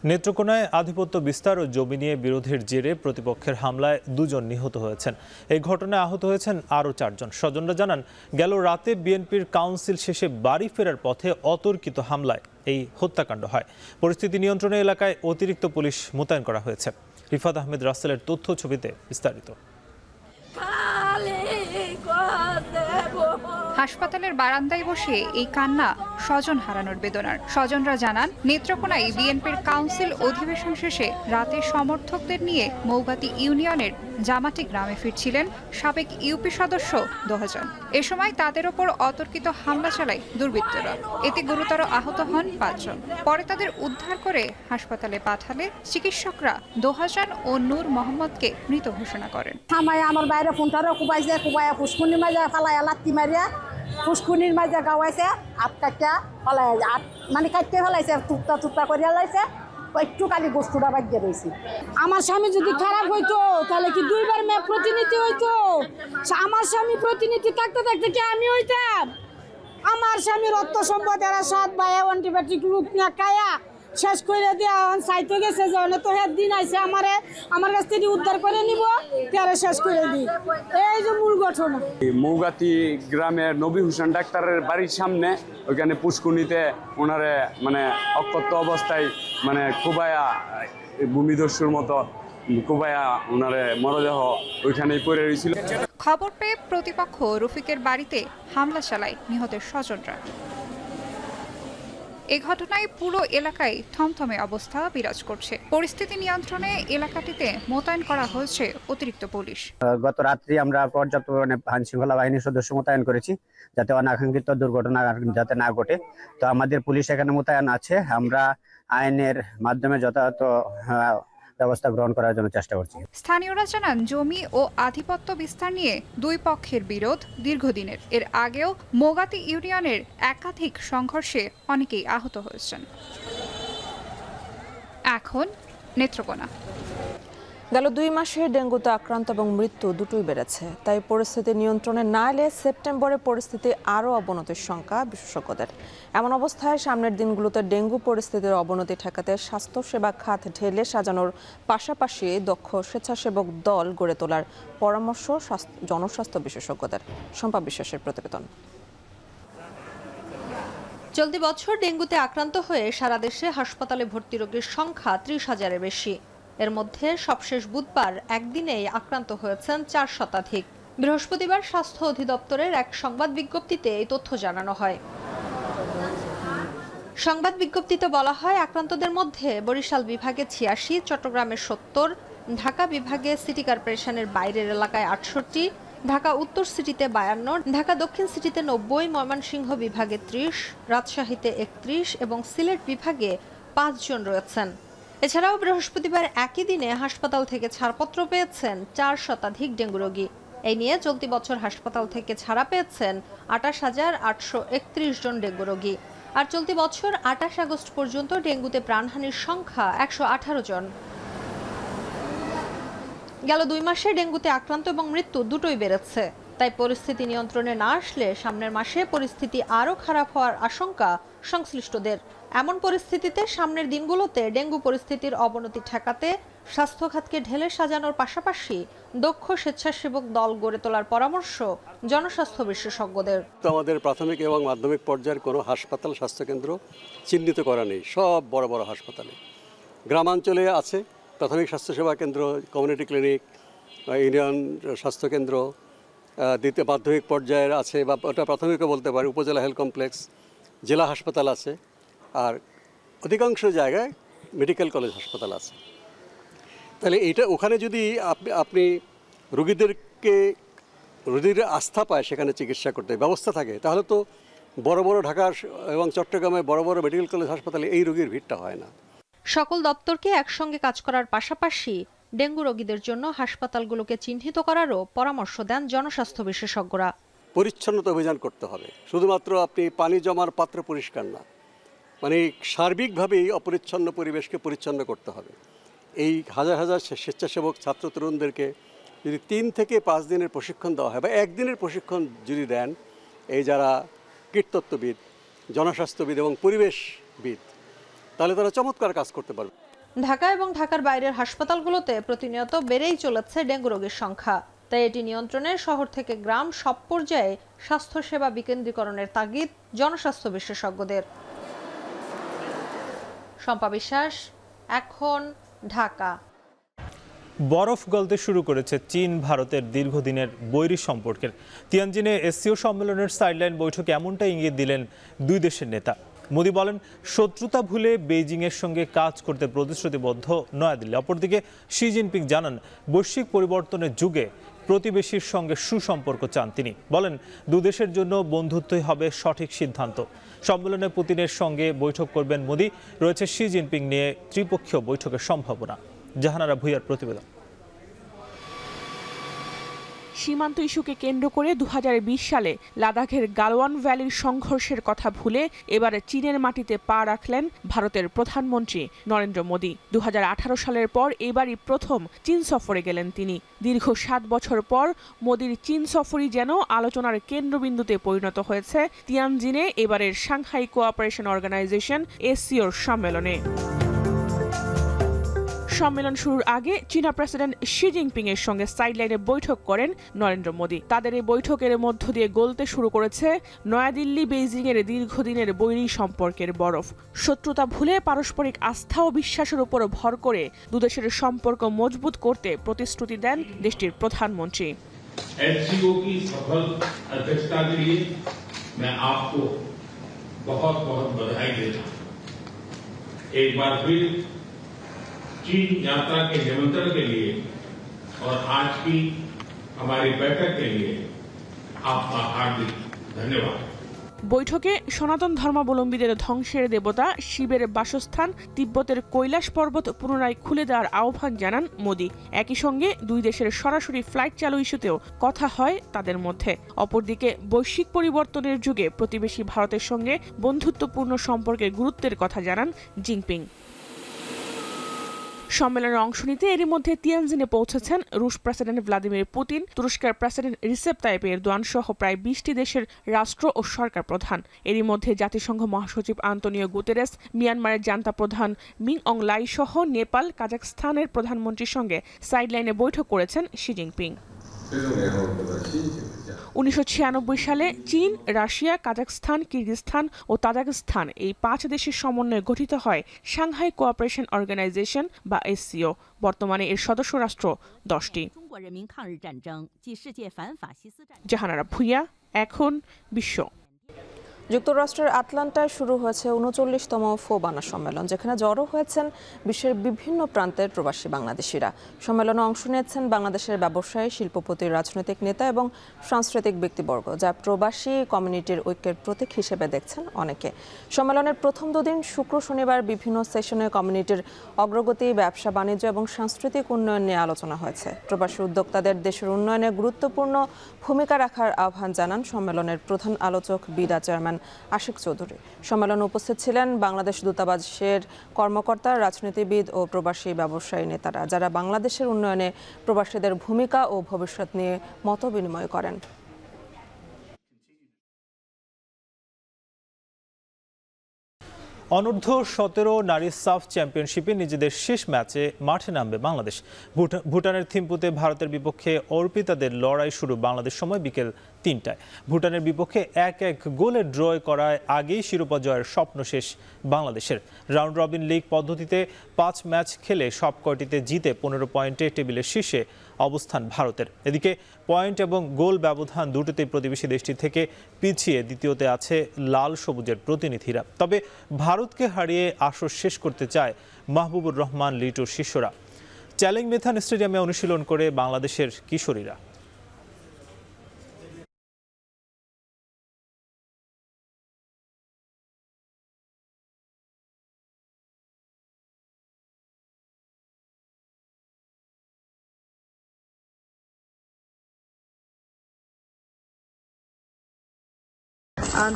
নেত্রকোনায় আধিপত্য বিস্তার ও জমি নিয়ে বিরোধের জেরে প্রতিপক্ষের হামলায় 2 জন নিহত হয়েছেন। এই ঘটনায় আহত হয়েছেন আরও 4 জন। স্বজনরা জানান, গেল রাতে বিএনপির কাউন্সিল শেষে বাড়ি ফেরার পথে অতর্কিত হামলায় এই হত্যাকাণ্ড হয়। পরিস্থিতি নিয়ন্ত্রণে এলাকায় অতিরিক্ত পুলিশ মোতায়েন করা হয়েছে। রিফাত আহমেদ রাসেলের তথ্য ছবিতে বিস্তারিত। হাসপাতালের বারান্দায় বসে এই কান্না স্বজন হারানোর বেদনার। স্বজনরা জানান, নেত্রকোনায় বিএনপির কাউন্সিল অধিবেশন শেষে রাতে সমর্থকদের নিয়ে মৌগাতি ইউনিয়নের জামাটি গ্রামে ফিরছিলেন সাবেক ইউপি সদস্য 2000। এ সময় তাদের ওপর অতর্কিত হামলা চালায় দুর্বৃত্তরা। এতে গুরুতর আহত হন 5 জন। পরে তাদের উদ্ধার করে হাসপাতালে পাঠালে চিকিৎসকরা 2000 ও নূর মোহাম্মদকে মৃত ঘোষণা করেন। আমার বাইরে ফোনটারও কুবাইছে, কুবাইয়া ফুসকুনির মাঝে ফালাইয়া লাত্তি মারিয়া ফুসকুনির মাঝে গাওয়াইছে, আট কাটটা ফলাই মানে কাটতে ফেলাইছে, টুকটা টুকটা করিয়া লাইছে, একটু কালি বস্তুটা বাজ্যে রয়েছে। আমার স্বামী যদি খারাপ হইতো তাহলে কি 2বার মেয়ে প্রতিনিধি হইতো? আমার স্বামী প্রতিনিধি থাকতে থাকতে কি আমি হইতাম? আমার স্বামীর অর্থ সম্পদ এরা 7 ভাই অ্যান্টিবায়োটিক রূপ নিয়ে খায়া শেষ করে দেওয়া চাইতে গেছে যে তো দিন আইসে আমার কাছ থেকে উদ্ধার করে নিব, তারা শেষ করে দিই। এই যে মূল ঘটনা। মৌগাতি গ্রামের নবী হোসেন ডাক্তারের বাড়ির সামনে ওইখানে পুষ্কুনিতে ওনারে মানে অক্ষত অবস্থায় মানে কুবায়া ভূমিদস্যুর মতো কুবায়া ওনারে মরদেহ ওইখানেই পড়ে রয়েছিল। খবর পেয়ে প্রতিপক্ষ রফিকের বাড়িতে হামলা চালায় নিহতের স্বজনরা। এই ঘটনায় পুরো এলাকায় থমথমে অবস্থা বিরাজ করছে। পরিস্থিতি নিয়ন্ত্রণে এলাকাটিতে মোতায়েন করা হয়েছে অতিরিক্ত পুলিশ। গত রাত্রি আমরা পর্যাপ্ত পরিমাণে আইনশৃঙ্খলা বাহিনীর সদস্য মোতায়েন করেছি যাতে অনাকাঙ্ক্ষিত দুর্ঘটনা যাতে না ঘটে। তো আমাদের পুলিশ এখানে মোতায়েন আছে। আমরা আইনের মাধ্যমে যথাযথ ব্যবস্থা গ্রহণ করার জন্য চেষ্টা করছি। স্থানীয়রা জানান, জমি ও আধিপত্য বিস্তার নিয়ে দুই পক্ষের বিরোধ দীর্ঘদিনের। এর আগেও মৌগাতি ইউনিয়নের একাধিক সংঘর্ষে অনেকেই আহত হয়েছেন। এখন নেত্রকোনা। গেল 2 মাসে ডেঙ্গুতে আক্রান্ত এবং মৃত্যু দুটোই বেড়েছে। তাই পরিস্থিতি নিয়ন্ত্রণে না এলে সেপ্টেম্বরে পরিস্থিতি আরও অবনতির শঙ্কা বিশেষজ্ঞদের। এমন অবস্থায় সামনের দিনগুলোতে ডেঙ্গু পরিস্থিতির অবনতি ঠেকাতে স্বাস্থ্যসেবা খাত ঢেলে সাজানোর পাশাপাশি দক্ষ স্বেচ্ছাসেবক দল গড়ে তোলার পরামর্শ জনস্বাস্থ্য বিশেষজ্ঞদের। শম্পা বিশ্বাসের প্রতিবেদন। চলতি বছর ডেঙ্গুতে আক্রান্ত হয়ে সারা দেশে হাসপাতালে ভর্তি রোগীর সংখ্যা 30,000-এর বেশি। এর মধ্যে সবশেষ বুধবার একদিনেই আক্রান্ত হয়েছেন 4 শতাধিক। বৃহস্পতিবার স্বাস্থ্য অধিদপ্তরের এক সংবাদ বিজ্ঞপ্তিতে এই তথ্য জানানো হয়। সংবাদ বিজ্ঞপ্তিতে বলা হয়, আক্রান্তদের মধ্যে বরিশাল বিভাগে 86, চট্টগ্রামে 70, ঢাকা বিভাগে সিটি কর্পোরেশনের বাইরের এলাকায় 68, ঢাকা উত্তর সিটিতে 52, ঢাকা দক্ষিণ সিটিতে 90, ময়মনসিংহ বিভাগে 30, রাজশাহীতে 31 এবং সিলেট বিভাগে 5 জন রয়েছেন। এছাড়াও বৃহস্পতিবার একই দিনে হাসপাতাল থেকে ছাড়পত্র পেয়েছেন 4 শতাধিক ডেঙ্গু রোগী। এই নিয়ে চলতি বছর হাসপাতাল থেকে ছাড়া পেয়েছেন 28,831 জন ডেঙ্গু রোগী। আর চলতি বছর 28 আগস্ট পর্যন্ত ডেঙ্গুতে প্রাণহানির সংখ্যা 118 জন। গেল 2 মাসে ডেঙ্গুতে আক্রান্ত এবং মৃত্যু দুটোই বেড়েছে। তাই পরিস্থিতি নিয়ন্ত্রণে না আসলে সামনের মাসে পরিস্থিতি আরও খারাপ হওয়ার আশঙ্কা সংশ্লিষ্টদের। এমন পরিস্থিতিতে সামনের দিনগুলোতে ডেঙ্গু পরিস্থিতির অবনতি ঠেকাতে স্বাস্থ্য খাতকে ঢেলে সাজানোর পাশাপাশি দক্ষ স্বেচ্ছাসেবক দল গড়ে তোলার পরামর্শ জনস্বাস্থ্য বিশেষজ্ঞদের। আমাদের প্রাথমিক এবং মাধ্যমিক পর্যায়ের কোনো হাসপাতাল স্বাস্থ্যকেন্দ্র চিহ্নিত করা নেই, সব বড় বড় হাসপাতালে। গ্রামাঞ্চলে আছে প্রাথমিক স্বাস্থ্যসেবা কেন্দ্র, কমিউনিটি ক্লিনিক, ইউনিয়ন স্বাস্থ্যকেন্দ্র। দ্বিতীয় মাধ্যমিক পর্যায়ের আছে, বা ওটা প্রাথমিকও বলতে পারে, উপজেলা হেলথ কমপ্লেক্স, জেলা হাসপাতাল আছে, আর অধিকাংশ জায়গায় মেডিকেল কলেজ হাসপাতাল আছে। তাহলে এইটা ওখানে যদি আপনি রোগীর আস্থা পায়, সেখানে চিকিৎসা করতে ব্যবস্থা থাকে, তাহলে তো বড় বড় ঢাকা এবং চট্টগ্রামে বড় বড় মেডিকেল কলেজ হাসপাতালে এই রোগীর ভিড়টা হয় না। সকল দপ্তরকে একসঙ্গে কাজ করার পাশাপাশি ডেঙ্গু রোগীদের জন্য হাসপাতালগুলোকে চিহ্নিত করারও পরামর্শ দেন জনস্বাস্থ্য বিশেষজ্ঞরা। পরিচ্ছন্নতা অভিযান করতে হবে, শুধুমাত্র আপনি পানি জমার পাত্র পরিষ্কার না, মানে সার্বিকভাবেই অপরিচ্ছন্ন পরিবেশকে পরিচ্ছন্ন করতে হবে। এই হাজার হাজার স্বেচ্ছাসেবক ছাত্র তরুণদেরকে যদি 3 থেকে 5 দিনের প্রশিক্ষণ দেওয়া হয়, বা 1 দিনের প্রশিক্ষণ যদি দেন, এই যারা কীটতত্ত্ববিদ, জনস্বাস্থ্যবিদ এবং পরিবেশবিদ, তাহলে তারা চমৎকার কাজ করতে পারবে। ঢাকা এবং ঢাকার বাইরের হাসপাতালগুলোতে প্রতিনিয়ত বেড়েই চলেছে ডেঙ্গু রোগীর সংখ্যা। তাই এটি নিয়ন্ত্রণে শহর থেকে গ্রাম সব পর্যায়ে স্বাস্থ্যসেবা বিকেন্দ্রীকরণের তাগিদ জনস্বাস্থ্য বিশেষজ্ঞদের। শম্পা বিশ্বাস, এখন ঢাকা। বরফ গলতে শুরু করেছে চীন ভারতের দীর্ঘদিনের বৈরী সম্পর্কের। তিয়ানজিনে এসসিও সম্মেলনের সাইডলাইন বৈঠকে এমনটা ইঙ্গিত দিলেন দুই দেশের নেতা। মোদি বলেন, শত্রুতা ভুলে বেইজিংয়ের সঙ্গে কাজ করতে প্রতিশ্রুতিবদ্ধ নয়াদিল্লি। অপরদিকে শি জিনপিং জানান, বৈশ্বিক পরিবর্তনের যুগে প্রতিবেশীর সঙ্গে সুসম্পর্ক চান তিনি। বলেন, দুদেশের জন্য বন্ধুত্বই হবে সঠিক সিদ্ধান্ত। সম্মেলনে পুতিনের সঙ্গে বৈঠক করবেন মোদি। রয়েছে শি জিনপিং নিয়ে ত্রিপক্ষীয় বৈঠকের সম্ভাবনা। জাহানারা ভুইয়ার প্রতিবেদন। সীমান্ত ইস্যুকে কেন্দ্র করে 2020 সালে লাদাখের গালওয়ান ভ্যালির সংঘর্ষের কথা ভুলে এবারে চীনের মাটিতে পা রাখলেন ভারতের প্রধানমন্ত্রী নরেন্দ্র মোদি। 2018 সালের পর এবারই প্রথম চীন সফরে গেলেন তিনি। দীর্ঘ 7 বছর পর মোদির চীন সফরই যেন আলোচনার কেন্দ্রবিন্দুতে পরিণত হয়েছে তিয়ানজিনে এবারের সাংহাই কোঅপারেশন অর্গানাইজেশন এসসিওর সম্মেলনে। সম্মেলন শুরুর আগে চীনা প্রেসিডেন্ট শি জিনপিং এর সঙ্গে সাইডলাইনে বৈঠক করেন নরেন্দ্র মোদি। তাদের এই বৈঠকের মধ্য দিয়ে গলতে শুরু করেছে নয়াদিল্লি বেইজিং এর দীর্ঘদিনের বৈরী সম্পর্কের বরফ। শত্রুতা ভুলে পারস্পরিক আস্থা ও বিশ্বাসের উপর ভর করে দুদেশের সম্পর্ক মজবুত করতে প্রতিশ্রুতি দেন দেশটির প্রধানমন্ত্রী। एससीओ की सफल अध्यक्षता के लिए मैं आपको बहुत बहुत बधाई देता हूं। एक बार फिर चीन यात्रा के निमंत्रण के लिए और आज की हमारी बैठक के लिए आपका हार्दिक धन्यवाद। বৈঠকে সনাতন ধর্মাবলম্বীদের ধ্বংসের দেবতা শিবের বাসস্থান তিব্বতের কৈলাস পর্বত পুনরায় খুলে দেওয়ার আহ্বান জানান মোদি। একই সঙ্গে দুই দেশের সরাসরি ফ্লাইট চালু ইস্যুতেও কথা হয় তাদের মধ্যে। অপরদিকে বৈশ্বিক পরিবর্তনের যুগে প্রতিবেশী ভারতের সঙ্গে বন্ধুত্বপূর্ণ সম্পর্কের গুরুত্বের কথা জানান জিনপিং। সম্মেলনে অংশ নিতে এরই মধ্যে তিয়ানজিনে পৌঁছেছেন রুশ প্রেসিডেন্ট ভ্লাদিমির পুতিন, তুরস্কের প্রেসিডেন্ট রিসেপ তাইপ এরদোয়ান সহ প্রায় 20টি দেশের রাষ্ট্র ও সরকার প্রধান। এরই মধ্যে জাতিসংঘ মহাসচিব আন্তোনিও গুতেরেস, মিয়ানমারের জান্তা প্রধান মিং অং লাই সহ নেপাল, কাজাখস্তানের প্রধানমন্ত্রীর সঙ্গে সাইডলাইনে বৈঠক করেছেন শি জিনপিং। 1996 সালে চীন, রাশিয়া, কাজাখস্তান, কিরগিজস্তান ও তাজিকিস্তান এই 5 দেশের সমন্বয়ে গঠিত হয় সাংহাই কোঅপারেশন অর্গানাইজেশন বা এসসিও। বর্তমানে এর সদস্য রাষ্ট্র 10টি। জাহানারা ভুইয়া, এখন বিশ্ব। যুক্তরাষ্ট্রের আটলান্টায় শুরু হয়েছে 39তম ফোবানা সম্মেলন, যেখানে জড়ো হয়েছেন বিশ্বের বিভিন্ন প্রান্তের প্রবাসী বাংলাদেশিরা। সম্মেলনে অংশ নিয়েছেন বাংলাদেশের ব্যবসায়ী, শিল্পপতি, রাজনৈতিক নেতা এবং সাংস্কৃতিক ব্যক্তিবর্গ, যা প্রবাসী কমিউনিটির ঐক্যের প্রতীক হিসেবে দেখছেন অনেকে। সম্মেলনের প্রথম দুদিন শুক্র শনিবার বিভিন্ন সেশনে কমিউনিটির অগ্রগতি, ব্যবসা বাণিজ্য এবং সাংস্কৃতিক উন্নয়ন নিয়ে আলোচনা হয়েছে। প্রবাসী উদ্যোক্তাদের দেশের উন্নয়নে গুরুত্বপূর্ণ ভূমিকা রাখার আহ্বান জানান সম্মেলনের প্রধান আলোচক বিডা চেয়ারম্যান আশিক চৌধুরী। সম্মেলনে উপস্থিত ছিলেন বাংলাদেশ দূতাবাসের কর্মকর্তা, রাজনীতিবিদ ও প্রবাসী ব্যবসায়ী নেতারা, যারা বাংলাদেশের উন্নয়নে প্রবাসীদের ভূমিকা ও ভবিষ্যৎ নিয়ে মত বিনিময় করেন। অনূর্ধ্ব 17 নারী সাফ চ্যাম্পিয়নশিপে নিজেদের শেষ ম্যাচে মাঠে নামবে বাংলাদেশ। ভুটানের থিম্পুতে ভারতের বিপক্ষে অর্পিতাদের লড়াই শুরু বাংলাদেশ সময় বিকেল 3টায়। ভুটানের বিপক্ষে 1-1 গোলে ড্র করায় আগেই শিরোপা জয়ের স্বপ্ন শেষ বাংলাদেশের। রাউন্ড রবিন লিগ পদ্ধতিতে 5 ম্যাচ খেলে সব কয়টিতে জিতে 15 পয়েন্টে টেবিলের শীর্ষে অবস্থান ভারতের। এদিকে পয়েন্ট এবং গোল ব্যবধান দুটোতেই প্রতিবেশী দেশটি থেকে পিছিয়ে দ্বিতীয়তে আছে লাল সবুজের প্রতিনিধিরা। তবে ভারতকে হারিয়ে আসর শেষ করতে চায় মাহবুবুর রহমান লিটুর শিষ্যরা। চ্যালেঞ্জ মেথান স্টেডিয়ামে অনুশীলন করে বাংলাদেশের কিশোরীরা।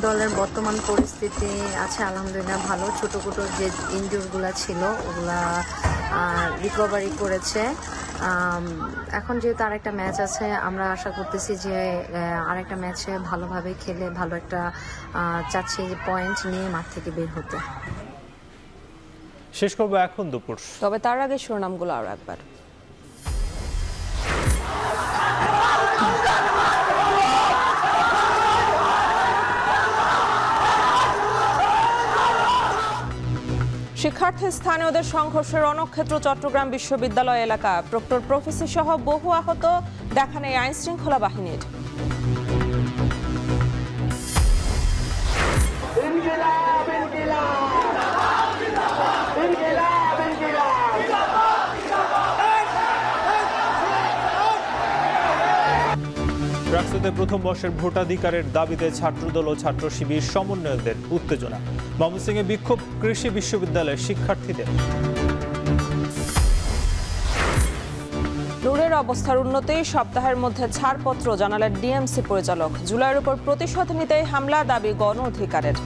দলের বর্তমান পরিস্থিতি আছে আলহামদুলিল্লাহ ভালো। ছোটো ছোটো যে ইনজুরিগুলো ছিল ওগুলা রিকভারি করেছে। এখন যেহেতু আরেকটা ম্যাচ আছে, আমরা আশা করতেছি যে আরেকটা ম্যাচে ভালোভাবে খেলে ভালো একটা চাচ্ছি যে পয়েন্ট নিয়ে মাঠ থেকে বের হতে। শেষ করবো এখন দুপুর, তবে তার আগে শিরোনামগুলো আরো একবার। শিক্ষার্থী স্থানীয়দের সংঘর্ষে রণক্ষেত্র চট্টগ্রাম বিশ্ববিদ্যালয় এলাকা, প্রক্টর প্রফেসর সহ বহু আহত, দেখা নেই আইন শৃঙ্খলা বাহিনীর। রাজশাহীতে প্রথম বর্ষের ভোটাধিকারের দাবিতে ছাত্রদল ও ছাত্র শিবির সমন্বয়কদের উত্তেজনা। ময়মনসিংহে বিক্ষোভ কৃষি বিশ্ববিদ্যালয়ের শিক্ষার্থীদের। নূরের অবস্থার উন্নতি, সপ্তাহের মধ্যে ছাড়পত্র জানালেন ডিএমসি পরিচালক। জুলাইয়ের উপর প্রতিশোধ নিতে হামলা, দাবি গণ অধিকারের।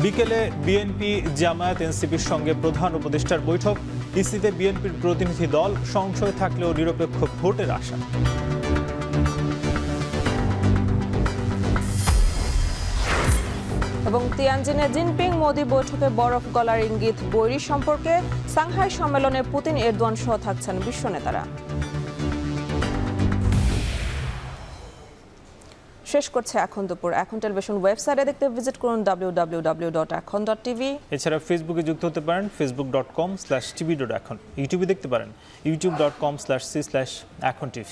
বিকেলে বিএনপি জামায়াত এনসিপির সঙ্গে প্রধান উপদেষ্টার বৈঠক। ইসিতে বিএনপির প্রতিনিধি দল, সংশয় থাকলেও নিরপেক্ষ ভোটের আশা। এবং তিয়ানজিনে জিনপিং মোদি বৈঠকে বরফ গলার ইঙ্গিত, বৈরী সম্পর্কে। সাংহাই সম্মেলনে পুতিন, এরদোয়ান সহ থাকছেন বিশ্ব নেতারা। শেষ করছে এখন দুপুর। এখন টেলিভিশন ওয়েবসাইটে দেখতে ভিজিট করুন www.ekhon.tv। এছাড়া ফেসবুকে যুক্ত হতে পারেন facebook.com/tv.ekhon। ইউটিউবে দেখতে পারেন youtube.com/c/ekhon tv।